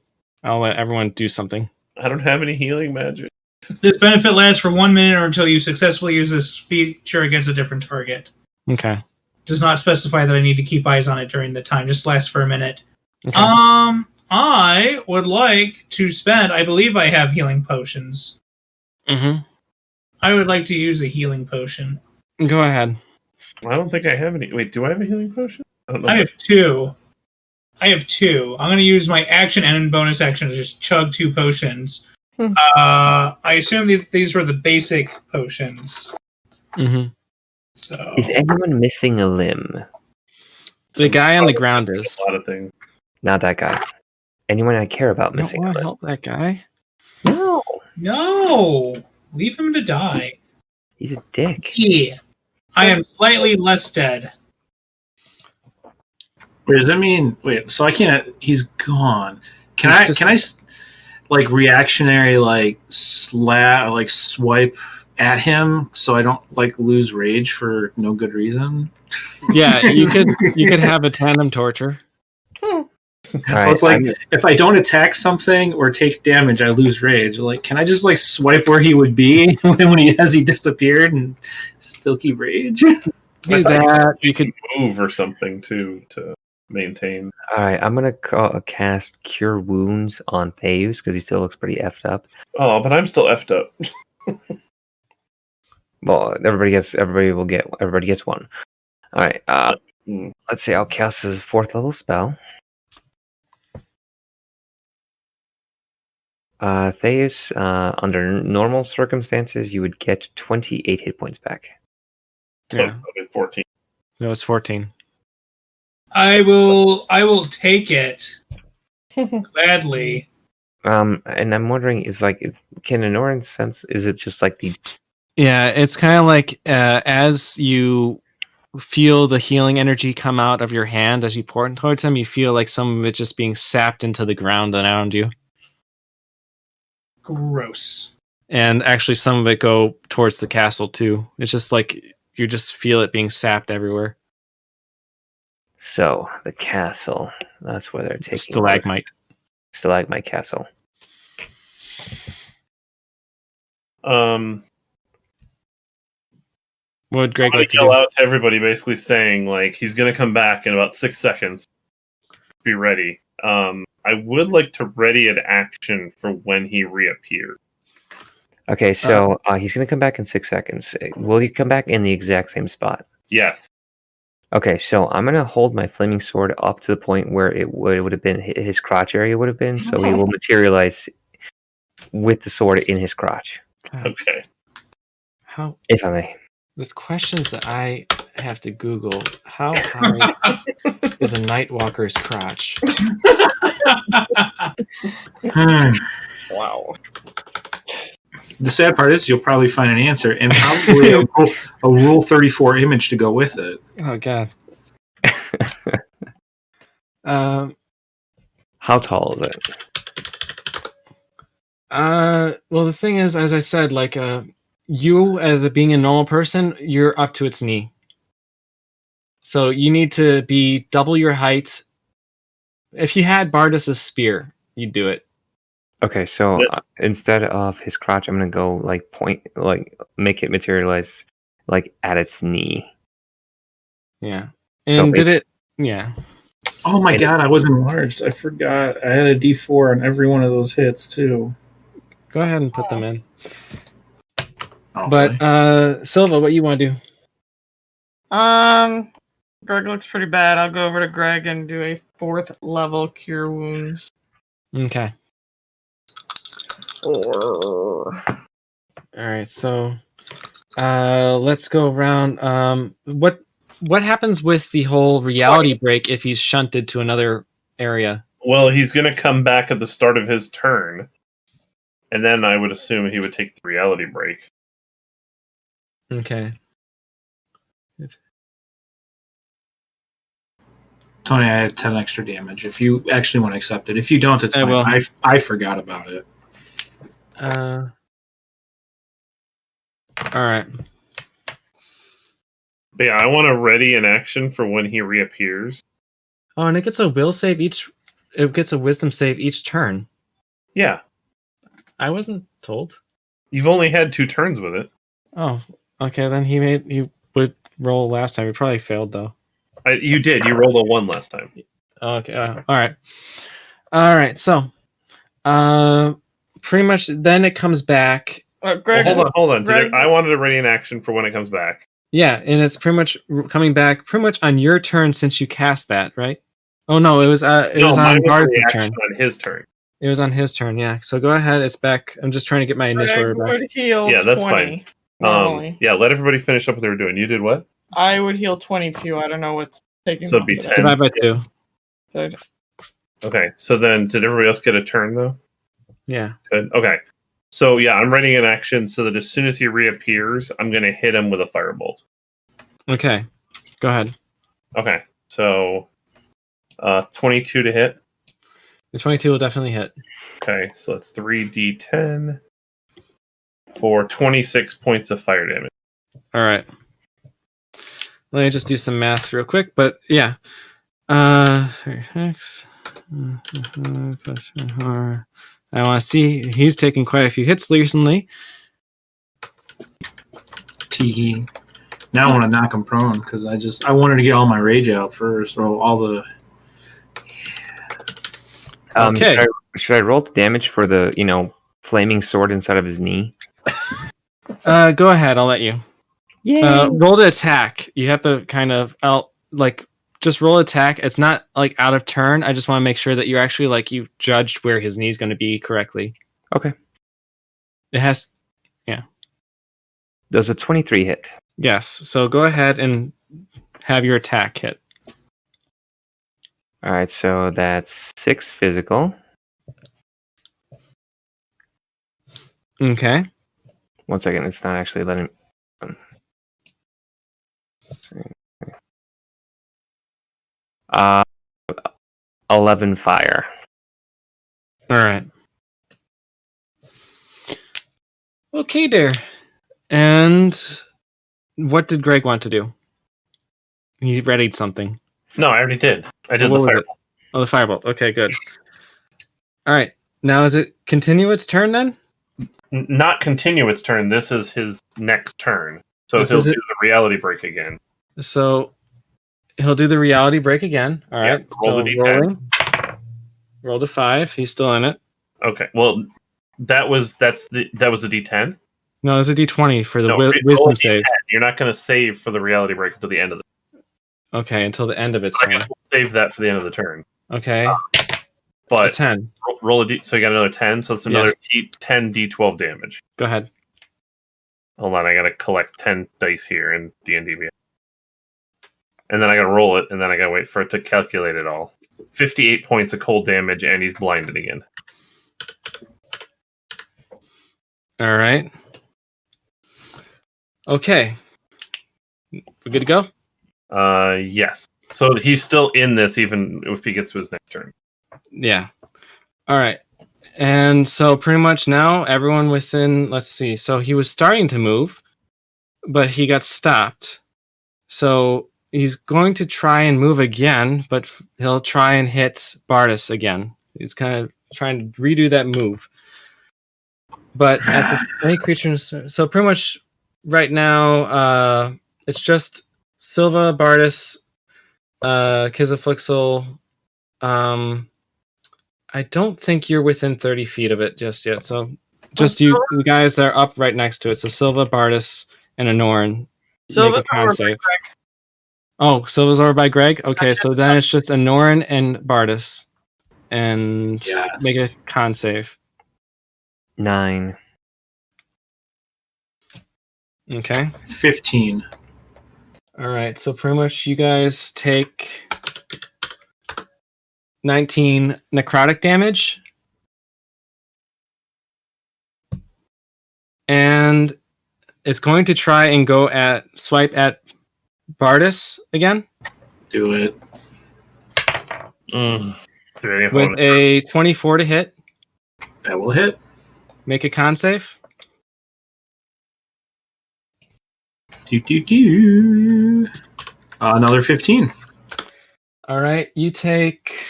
I'll let everyone do something. I don't have any healing magic. This benefit lasts for 1 minute or until you successfully use this feature against a different target. Okay. Does not specify that I need to keep eyes on it during the time. Just lasts for a minute. Okay. I would like to spend... I believe I have healing potions. Mm-hmm. I would like to use a healing potion. Go ahead. I don't think I have any. Wait, do I have a healing potion? I don't know. I have two. I'm going to use my action and bonus action to just chug 2 potions. I assume these were the basic potions. Mm-hmm. So Is anyone missing a limb? The guy on the ground is. A lot of things. Not that guy. Anyone I care about I don't missing a want to limb? help that guy. no, leave him to die. He's a dick. Yeah, I am slightly less dead. Wait, does that mean? Wait, so I can't. He's gone. Can I like reactionary swipe at him so I don't lose rage for no good reason? Yeah, you could have a tandem torture. I was if I don't attack something or take damage, I lose rage. Can I just swipe where he would be when he disappeared and still keep rage? Do that. You could move or something too to maintain. All right, I'm gonna cast Cure Wounds on Theus because he still looks pretty effed up. Oh, but I'm still effed up. Well, everybody gets one. All right. Let's see. I'll cast his 4th level spell. Theus, under normal circumstances, you would get 28 hit points back. Yeah. 14. No, it's 14. I will take it gladly. And I'm wondering, can Anoran sense? Is it just the? Yeah, it's kind of like as you feel the healing energy come out of your hand as you pour it towards him, you feel like some of it just being sapped into the ground around you. Gross. And actually some of it go towards the castle too. It's just you just feel it being sapped everywhere. So the castle, that's where they're taking Stalagmite Castle. What would Greg like to yell do? out to everybody, basically saying he's going to come back in about 6 seconds. Be ready. I would like to ready an action for when he reappears. Okay, so he's going to come back in 6 seconds. Will he come back in the exact same spot? Yes. Okay, so I'm going to hold my flaming sword up to the point where it would have been his crotch area would have been, so he will materialize with the sword in his crotch. God. Okay. How? If I may. The questions that I have to Google, how high is a Nightwalker's crotch? Wow. the sad part is you'll probably find an answer and probably a Rule 34 image to go with it. Oh god. How tall is it? Well, the thing is, as I said, like, you as being a normal person, you're up to its knee. So you need to be double your height. If you had Bardus's spear, you'd do it. Okay, so instead of his crotch, I'm gonna go make it materialize like at its knee. Yeah. So And did it? Yeah. Oh my god, I was enlarged. I forgot. I had a D4 on every one of those hits too. Go ahead and put them in. Oh, But Silva, what you want to do? Greg looks pretty bad. I'll go over to Greg and do a 4th level cure wounds. Okay. All right. So, let's go around. What happens with the whole reality break if he's shunted to another area? Well, he's going to come back at the start of his turn, and then I would assume he would take the reality break. Okay. Tony, I have 10 extra damage. If you actually want to accept it. If you don't, it's I fine. will. I forgot about it. All right. But yeah, I want to ready an action for when he reappears. Oh, and it gets a will save each. It gets a wisdom save each turn. Yeah. I wasn't told. You've only had 2 turns with it. Oh, okay. Then he would roll last time. He probably failed though. You did. You rolled a 1 last time. Okay. All right. So, pretty much then it comes back. Greg, Hold on. Greg, I wanted to ready an action for when it comes back. Yeah, and it's pretty much coming back pretty much on your turn since you cast that, right? Oh no, it was on Bard's turn. On his turn. It was on his turn, yeah. So go ahead, it's back. I'm just trying to get my initial Greg order back. would heal Yeah, that's 20 fine. normally. Yeah, let everybody finish up what they were doing. You did what? I would heal 22. I don't know what's taking. So it'd be off of 10. Divide by 2. that. Okay, so then did everybody else get a turn though? Yeah. Good. Okay. So yeah, I'm writing an action so that as soon as he reappears, I'm going to hit him with a firebolt. Okay. Go ahead. Okay. So 22 to hit. The 22 will definitely hit. Okay, so that's 3d10 for 26 points of fire damage. All right. Let me just do some math real quick, but yeah. Hex. I want to see. He's taken quite a few hits recently. Teehee. Now I want to knock him prone because I wanted to get all my rage out first. Or all the. Okay. Should I roll the damage for the flaming sword inside of his knee? Go ahead. I'll let you. Yeah. Roll the attack. You have to kind of just roll attack. It's not like out of turn. I just want to make sure that you're actually you judged where his knee's going to be correctly. Okay. It has. Does a 23 hit? Yes. So go ahead and have your attack hit. All right, so that's 6 physical. Okay. 1 second, it's not actually letting. 11 fire. All right. Okay, there. And what did Greg want to do? He readied something. No, I already did. I did What the was it? firebolt. Oh, the firebolt. Okay, good. All right. Now, is it continue its turn then? Not continue its turn. This is his next turn. So This he'll is do it? the reality break again. So he'll do the reality break again. All right. roll So the D10. rolling. Roll to 5. He's still in it. Okay. Well, that was a D10. No, it's a D20 for the No, roll wisdom a save. D10. You're not going to save for the reality break until the end of the. Okay, until the end of its I turn. guess we'll save that for the end of the turn. Okay. A But 10. roll a D. So you got another 10. So it's another 10 D12 damage. Go ahead. Hold on, I got to collect 10 dice here in D&D. And then I got to roll it, and then I got to wait for it to calculate it all. 58 points of cold damage, and he's blinded again. All right. Okay. We're good to go? Yes. So he's still in this, even if he gets to his next turn. Yeah. All right. And so pretty much now everyone within, let's see. So he was starting to move, but he got stopped. So he's going to try and move again, but he'll try and hit Bardis again. He's kind of trying to redo that move. But at any creature, so pretty much right now, it's just Silva, Bardis, Kizaflixel. I don't think you're within 30 feet of it just yet. So just you guys that are up right next to it. So Silva, Bardis, and Anoran. Silva make a con or save. Oh, Silva's over by Greg? Okay, so then it's just Anoran and Bardis. And make a con save. 9. Okay. 15. All right, so pretty much you guys take 19 necrotic damage. And it's going to try and swipe at Bardis again. Do it. With a 24 to hit. That will hit. Make a con save. Another 15. All right, you take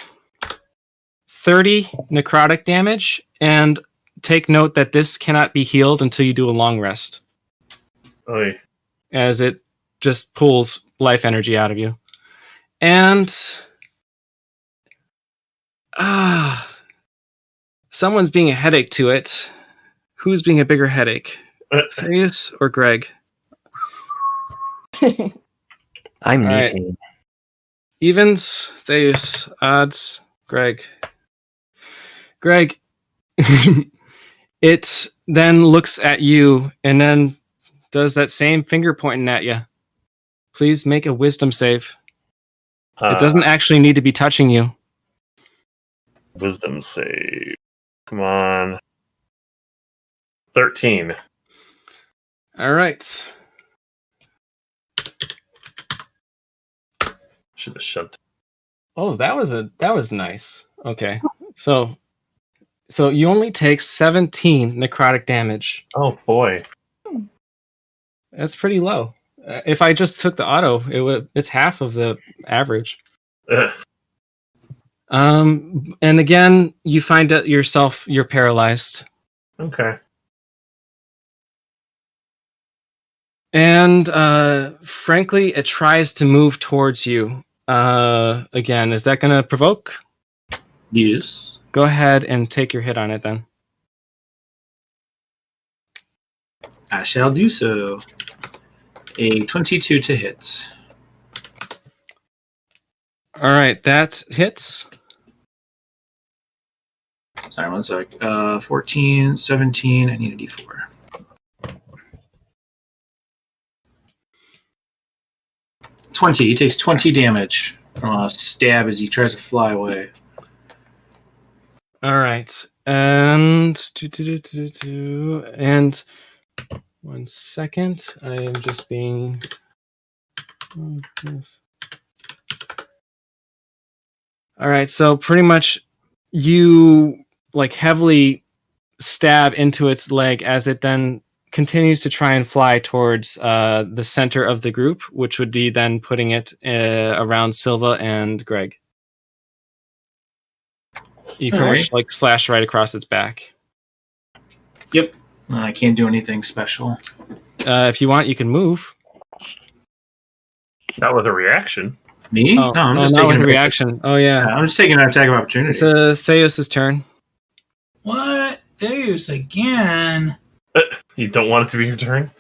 30 necrotic damage, and take note that this cannot be healed until you do a long rest. Oy. As it just pulls life energy out of you. And someone's being a headache to it. Who's being a bigger headache? Thaddeus or Greg? I'm All right. needing. Evens, Thaddeus, odds, Greg. Greg, it then looks at you and then does that same finger pointing at you. Please make a wisdom save. It doesn't actually need to be touching you. Wisdom save. Come on. 13. All right. Should have shut. Oh, that was nice. Okay. So you only take 17 necrotic damage. Oh boy. That's pretty low. If I just took the auto, it's half of the average. Ugh. And again, you find out yourself you're paralyzed. Okay. And frankly, it tries to move towards you. Again, is that going to provoke? Yes. Go ahead and take your hit on it then. I shall do so. A 22 to hit. All right, that hits. Sorry, 1 sec. 14, 17. I need a d4. He takes 20 damage from a stab as he tries to fly away. All right, and 1 second. I am just being. All right, so pretty much you heavily stab into its leg as it then continues to try and fly towards the center of the group, which would be then putting it around Silva and Greg. You pretty much slash right across its back. Yep. I can't do anything special. If you want, you can move. That was a reaction. Me? Oh, no, I'm just taking a reaction. Oh yeah. I'm just taking an attack of opportunity. It's Theos' turn. What? Theus again? You don't want it to be your turn?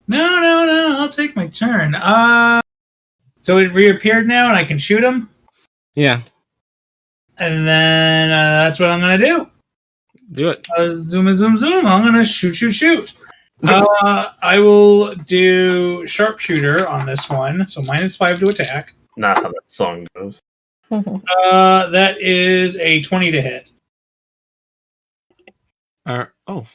No. I'll take my turn. So it reappeared now, and I can shoot him. Yeah. And then that's what I'm gonna do. Do it. Zoom. I'm gonna shoot. I will do sharpshooter on this one, so -5 to attack. Not how that song goes. That is a 20 to hit. Oh.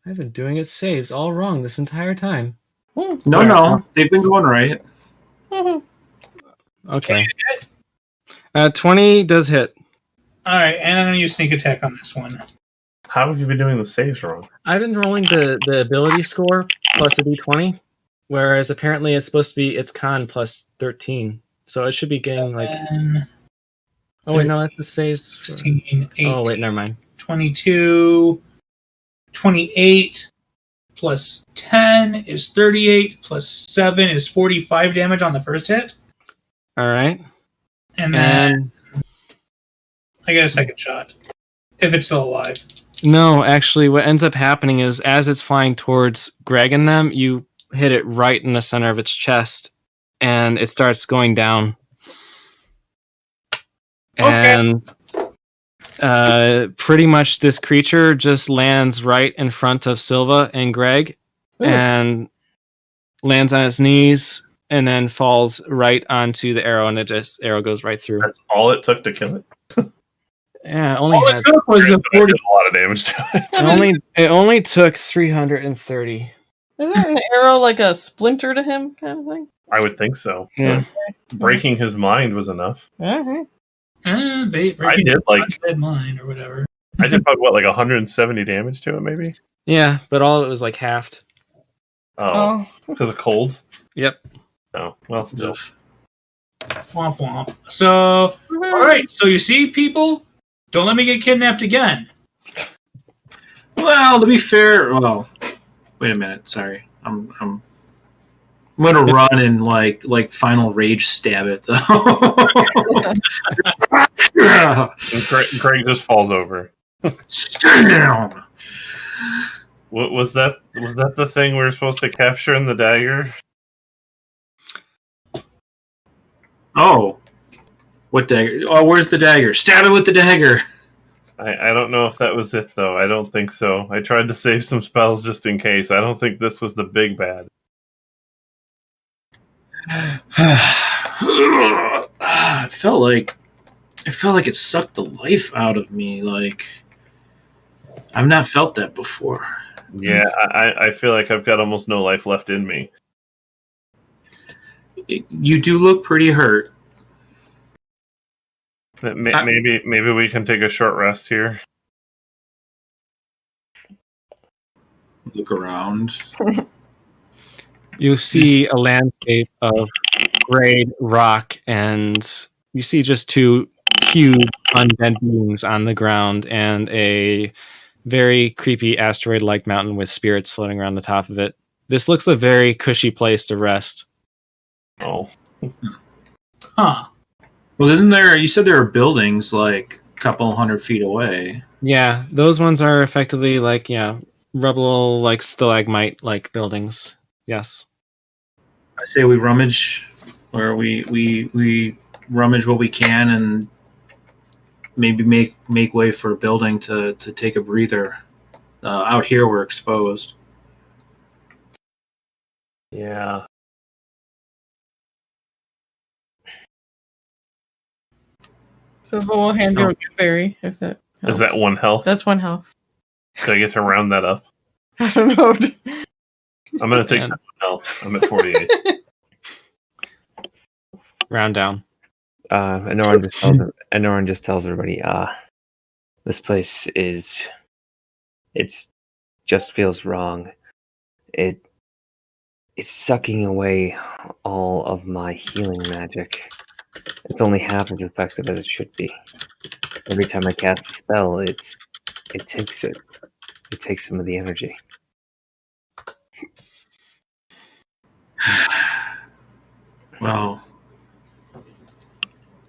I've been doing its saves all wrong this entire time. No, they've been going right. Okay. 20 does hit. All right, and I'm going to use sneak attack on this one. How have you been doing the saves wrong? I've been rolling the ability score plus a d20, whereas apparently it's supposed to be its con plus 13. So it should be getting like. Oh wait, no, that's the saves. 16, 18, Oh wait, never mind. 22, 28 plus 10 is 38 plus 7 is 45 damage on the first hit. All right. And then I get a second shot if it's still alive. No, actually, what ends up happening is as it's flying towards Greg and them, you hit it right in the center of its chest, and it starts going down. Okay. And pretty much this creature just lands right in front of Silva and Greg, and lands on its knees, and then falls right onto the arrow, and arrow goes right through. That's all it took to kill it. Yeah, only All had, it took was a But I 40. did a lot of damage to it. it only took 330. Isn't an arrow like a splinter to him kind of thing? I would think so. Yeah. Breaking his mind was enough. Okay. I did like dead mine or whatever. I did about what, like 170 damage to it, maybe. Yeah, but all it was like halved. Oh, because of cold. Yep. Oh, well, still. Womp womp. So, all right. So you see, people, don't let me get kidnapped again. Well, to be fair, wait a minute. Sorry, I'm gonna run and like final rage stab it though. And Craig just falls over. Stay down. What was that? Was that the thing we were supposed to capture in the dagger? Oh, what dagger? Oh, where's the dagger? Stab it with the dagger. I don't know if that was it, though. I don't think so. I tried to save some spells just in case. I don't think this was the big bad. I felt like it sucked the life out of me. Like I've not felt that before. Yeah, I feel like I've got almost no life left in me. You do look pretty hurt. Maybe we can take a short rest here. Look around. You see a landscape of grayed rock, and you see just two huge undead beings on the ground, and a very creepy asteroid-like mountain with spirits floating around the top of it. This looks a very cushy place to rest. Oh. Huh. Well, isn't there? You said there are buildings like a couple 100 feet away. Yeah, those ones are effectively like, rubble, like stalagmite-like buildings. Yes. I say we rummage, or we rummage what we can, and maybe make way for a building to take a breather. Out here, we're exposed. Yeah. So we'll hand you a good berry if that helps. Is that 1 health? That's 1 health. Do I get to round that up? I don't know. I'm going to take that 1 health. I'm at 48. Round down. Anoran just tells everybody, this place just feels wrong. It's sucking away all of my healing magic. It's only half as effective as it should be. Every time I cast a spell, it takes some of the energy. Well,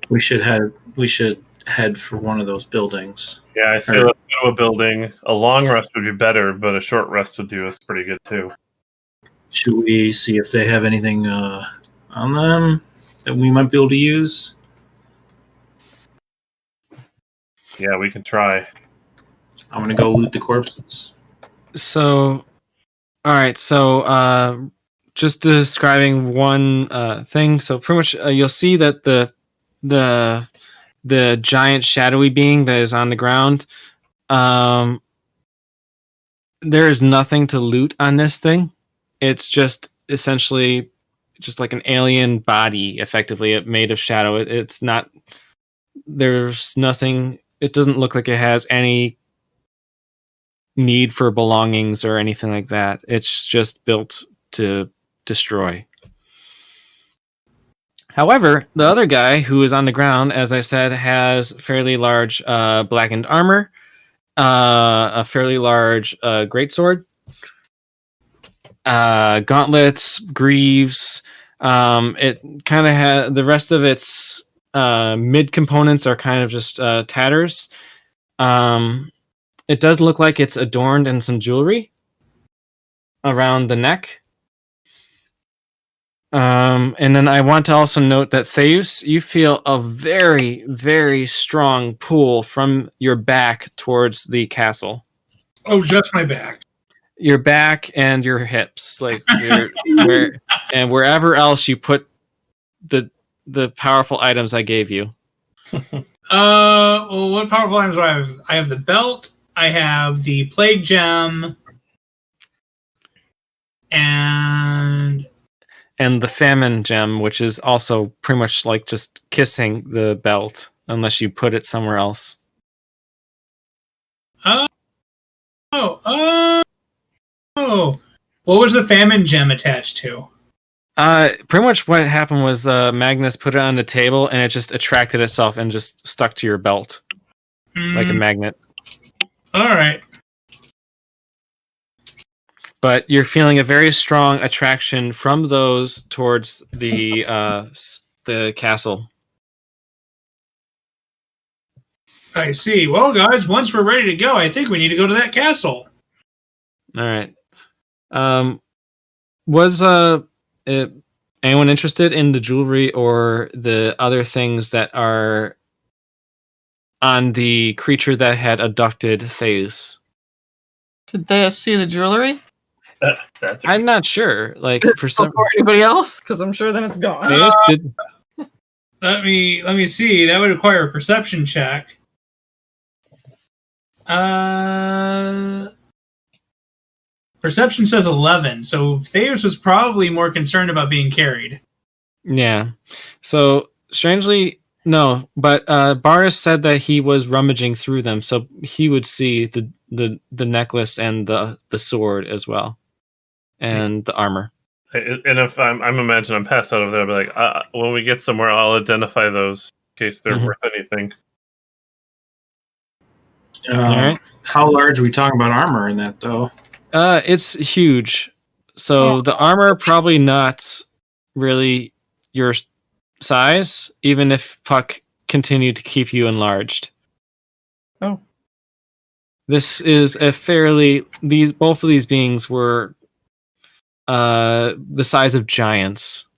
we should head for one of those buildings. Yeah, I say let's go to a building. A long rest would be better, but a short rest would do us pretty good too. Should we see if they have anything on them that we might be able to use? Yeah, we can try. I'm gonna go loot the corpses. So, all right. So, just describing one thing. So, pretty much, you'll see that the giant shadowy being that is on the ground, there is nothing to loot on this thing. It's just essentially just like an alien body, effectively made of shadow. It's not. There's nothing. It doesn't look like it has any need for belongings or anything like that. It's just built to destroy. However, the other guy who is on the ground, as I said, has fairly large blackened armor, a fairly large greatsword, gauntlets, greaves. It kind of has the rest of its mid components are kind of just tatters. It does look like it's adorned in some jewelry around the neck. And then I want to also note that Theus, you feel a very, very strong pull from your back towards the castle. Oh, just my back. Your back and your hips, like and wherever else you put the powerful items I gave you. Well, what powerful items do I have? I have the belt. I have the plague gem, and the famine gem, which is also pretty much like just kissing the belt, unless you put it somewhere else. Oh. What was the famine gem attached to? Pretty much what happened was Magnus put it on the table and it just attracted itself and just stuck to your belt like a magnet. All right. But you're feeling a very strong attraction from those towards the castle. I see. Well, guys, once we're ready to go, I think we need to go to that castle. All right. Was anyone interested in the jewelry or the other things that are on the creature that had abducted Theus? Did they see the jewelry? I'm not sure. Like for some, Before anybody else, because I'm sure then it's gone. Theus did. Let me see. That would require a perception check. Perception says 11, so Theus was probably more concerned about being carried. Yeah. So strangely, no. But Baris said that he was rummaging through them, so he would see the necklace and the sword as well, and the armor. And if I'm imagining I'm passed out over there, I'll be like, when we get somewhere, I'll identify those in case they're worth anything. All right. How large are we talking about armor in that, though? It's huge. So the armor probably not really your size, even if Puck continued to keep you enlarged. Oh. This is a both of these beings were the size of giants.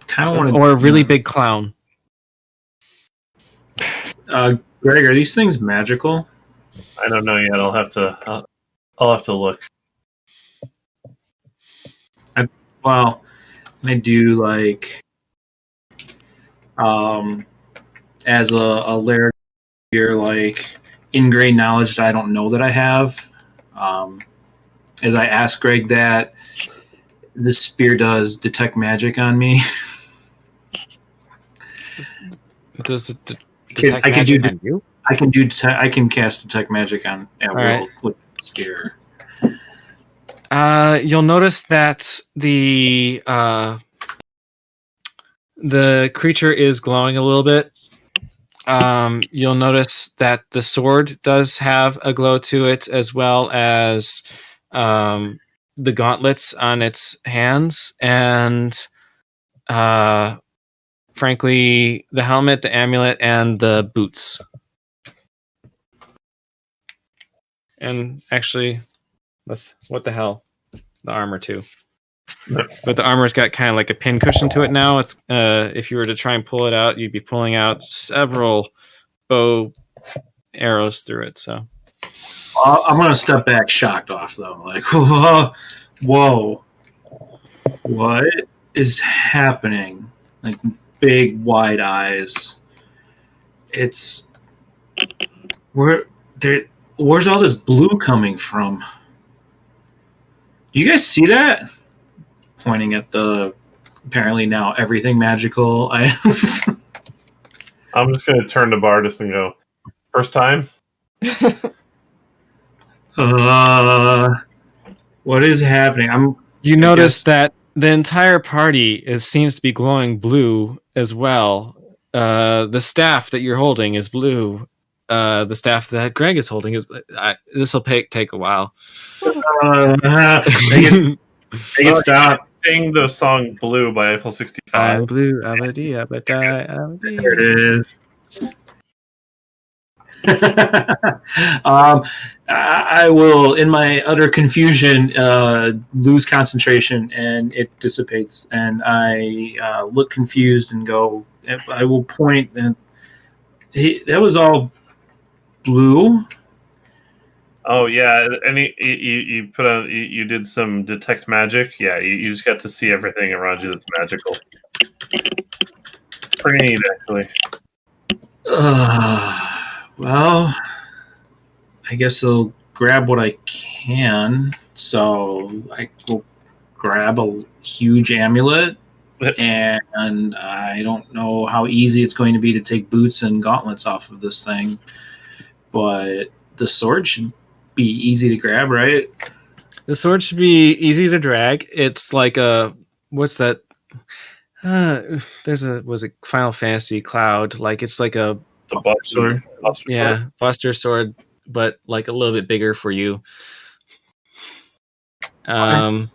Kind of want to, or a really big clown. Greg, are these things magical? I don't know yet. I'll have to look. I do like, as a layer here, like ingrained knowledge that I don't know that I have. As I ask Greg that, this spear does detect magic on me. Does it detect magic on you? I can cast detect magic on at will with the spear. You'll notice that the creature is glowing a little bit. You'll notice that the sword does have a glow to it, as well as the gauntlets on its hands, and frankly, the helmet, the amulet, and the boots. And actually, what the hell? The armor too. But the armor's got kind of like a pin cushion to it now. It's if you were to try and pull it out, you'd be pulling out several bow arrows through it. So I'm gonna step back, shocked off though. Like, whoa, what is happening? Like big, wide eyes. It's Where's all this blue coming from? Do you guys see that? Pointing at the apparently now everything magical. I'm just going to turn to Bardis and go, first time? What is happening? You I notice guess- that the entire party seems to be glowing blue as well. The staff that you're holding is blue. The staff that Greg is holding is. This will take a while. Make it stop. Sing the song Blue by Eiffel 65. I'm blue. Abadi, abadi, abadi. There it is. I will, in my utter confusion, lose concentration, and it dissipates. And I look confused and go. I will point, and that was all blue. Oh yeah, and you put on you did some detect magic. Yeah, you just got to see everything around you that's magical. Pretty neat, actually. Well, I guess I'll grab what I can. So I will grab a huge amulet, and I don't know how easy it's going to be to take boots and gauntlets off of this thing, but the sword should be easy to grab, right? The sword should be easy to drag. It's like what's that? Was it Final Fantasy Cloud? Like it's like a The Buster sword. Buster sword, but like a little bit bigger for you. Trying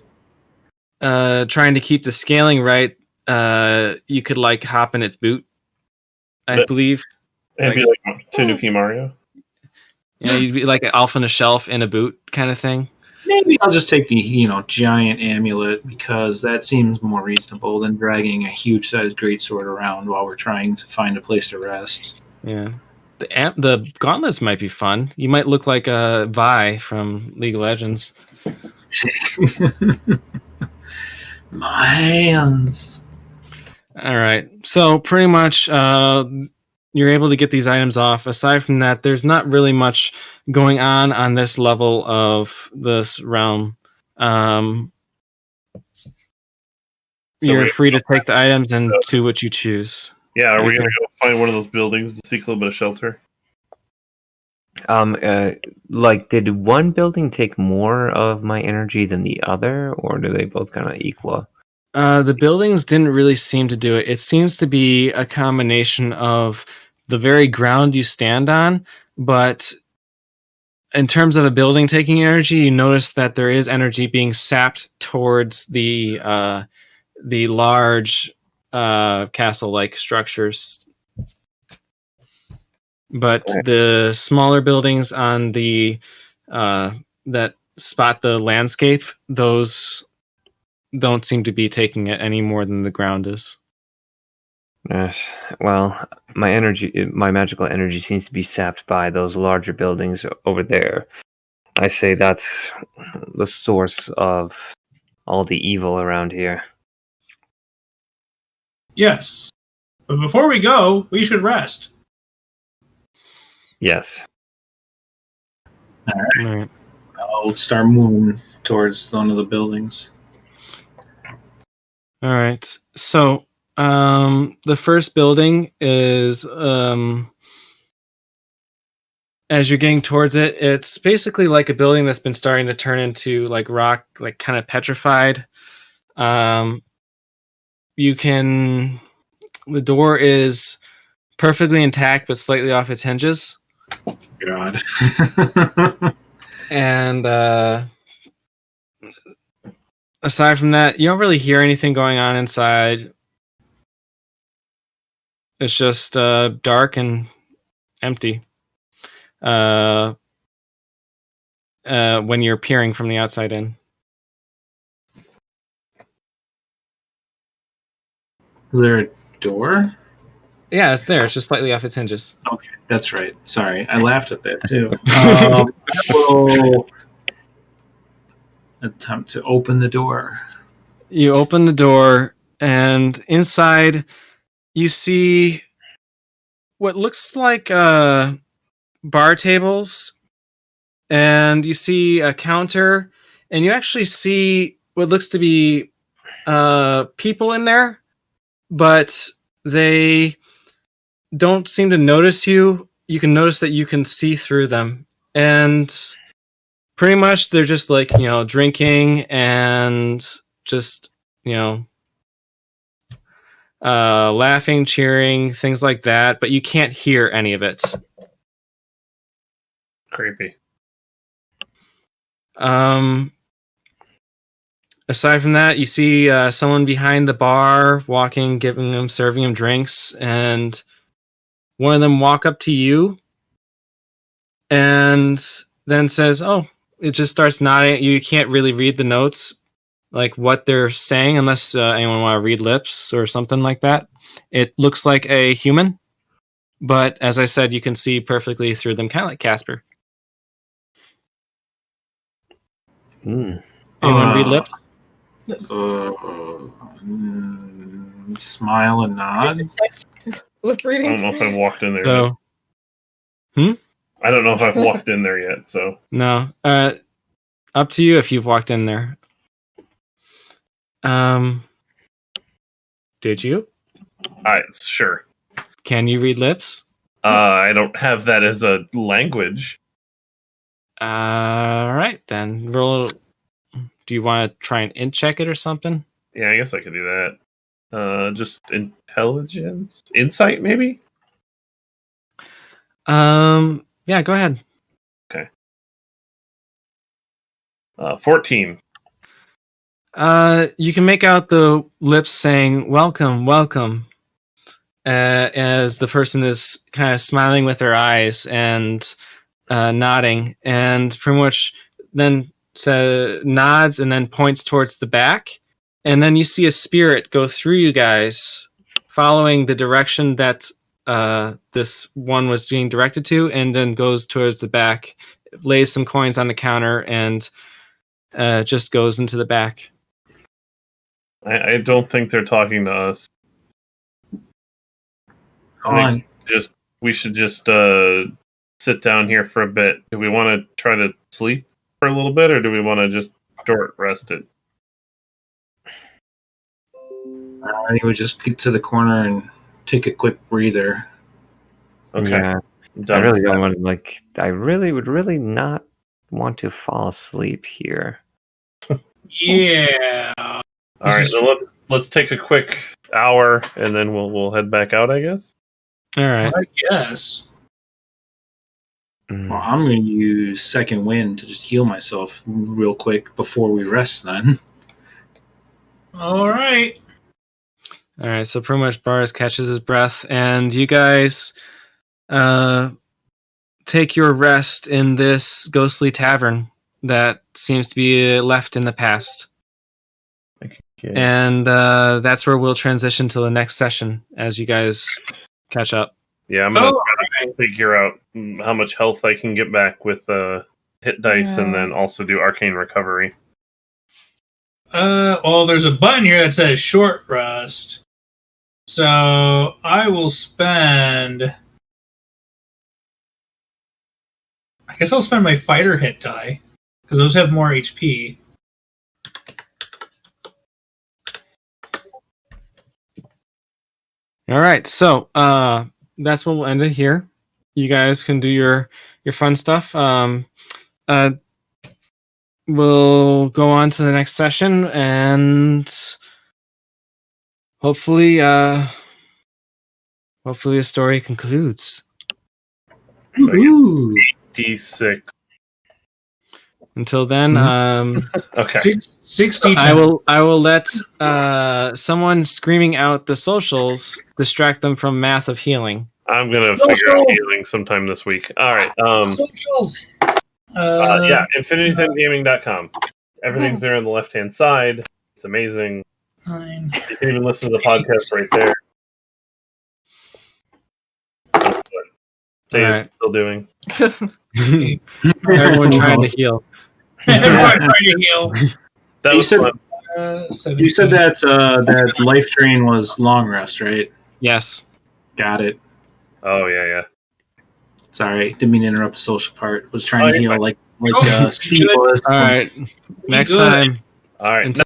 to keep the scaling right. You could like hop in its boot, I believe. It'd be like Tanuki Mario. Yeah, you'd be like an elf on a shelf in a boot kind of thing. Maybe I'll just take the giant amulet, because that seems more reasonable than dragging a huge sized greatsword around while we're trying to find a place to rest. Yeah, the gauntlets might be fun. You might look like a Vi from League of Legends. My hands. All right, so pretty much you're able to get these items off. Aside from that, there's not really much going on this level of this realm. You're free to take the items and do what you choose. Yeah, are we going to go find one of those buildings to seek a little bit of shelter? Did one building take more of my energy than the other, or do they both kind of equal? The buildings didn't really seem to do it. It seems to be a combination of the very ground you stand on, but in terms of a building taking energy, you notice that there is energy being sapped towards the large castle-like structures. But the smaller buildings on the that spot the landscape, those don't seem to be taking it any more than the ground is. Well, my magical energy seems to be sapped by those larger buildings over there. I say that's the source of all the evil around here. Yes. But before we go, we should rest. Yes. All right. I'll start moving towards one of the buildings. All right. So the first building is as you're getting towards it, it's basically like a building that's been starting to turn into like rock, like kind of petrified. The door is perfectly intact but slightly off its hinges. God. And aside from that, you don't really hear anything going on inside. It's just dark and empty when you're peering from the outside in. Is there a door? Yeah, it's there. It's just slightly off its hinges. Okay, that's right. Sorry, I laughed at that too. I will attempt to open the door. You open the door, and inside you see what looks like bar tables and you see a counter, and you actually see what looks to be people in there, but they don't seem to notice you. You can notice that you can see through them, and pretty much they're just like, drinking and just, laughing, cheering, things like that, but you can't hear any of it. Creepy. Aside from that, you see someone behind the bar walking, serving them drinks, and one of them walk up to you and then says, "Oh," it just starts nodding at you. You can't really read the notes, like what they're saying, unless anyone want to read lips or something like that. It looks like a human, but as I said, you can see perfectly through them, kind of like Casper. Anyone read lips? Smile and nod. Lip I reading. don't know if I've walked in there. So, I don't know if I've walked in there yet. So no. Up to you if you've walked in there. Did you? Sure. Can you read lips? I don't have that as a language. All right, then roll. Do you want to try and int check it or something? Yeah, I guess I could do that. Just intelligence, insight, maybe. Yeah, go ahead. Okay. 14. You can make out the lips saying "welcome, welcome," as the person is kind of smiling with their eyes and nodding, and pretty much then nods and then points towards the back, and then you see a spirit go through you guys, following the direction that this one was being directed to, and then goes towards the back, lays some coins on the counter, and just goes into the back. I don't think they're talking to us. We should just sit down here for a bit. Do we want to try to sleep for a little bit, or do we want to just short rest it? I think we just get to the corner and take a quick breather. Okay. Yeah, I really don't want to. I really would not want to fall asleep here. Yeah. All right, so let's take a quick hour, and then we'll head back out, I guess. All right. I guess. Well, I'm going to use second wind to just heal myself real quick before we rest then. All right. All right, so pretty much Boris catches his breath, and you guys take your rest in this ghostly tavern that seems to be left in the past. Okay. And that's where we'll transition to the next session as you guys catch up. Yeah, I'm going to try to figure out how much health I can get back with hit dice, and then also do arcane recovery. Well, there's a button here that says short rest. So I will spend... I guess I'll spend my fighter hit die, because those have more HP. All right, so that's what we'll end it here. You guys can do your fun stuff. We'll go on to the next session, and hopefully the story concludes. So Ooh. D6. Until then, Okay. 60. I will let someone screaming out the socials distract them from math of healing. I'm gonna figure out healing sometime this week. All right. Socials. Yeah, infinityzengaming.com. Everything's there on the left-hand side. It's amazing. Fine. You can even listen to the podcast right there. What Dave's still doing. Everyone trying to heal. Everyone trying to heal. That was fun. You said that life drain was long rest, right? Yes. Got it. Oh, yeah. Sorry, didn't mean to interrupt the social part. Was trying to heal fine. like like Steve was. All right. Next good. time. All right. Until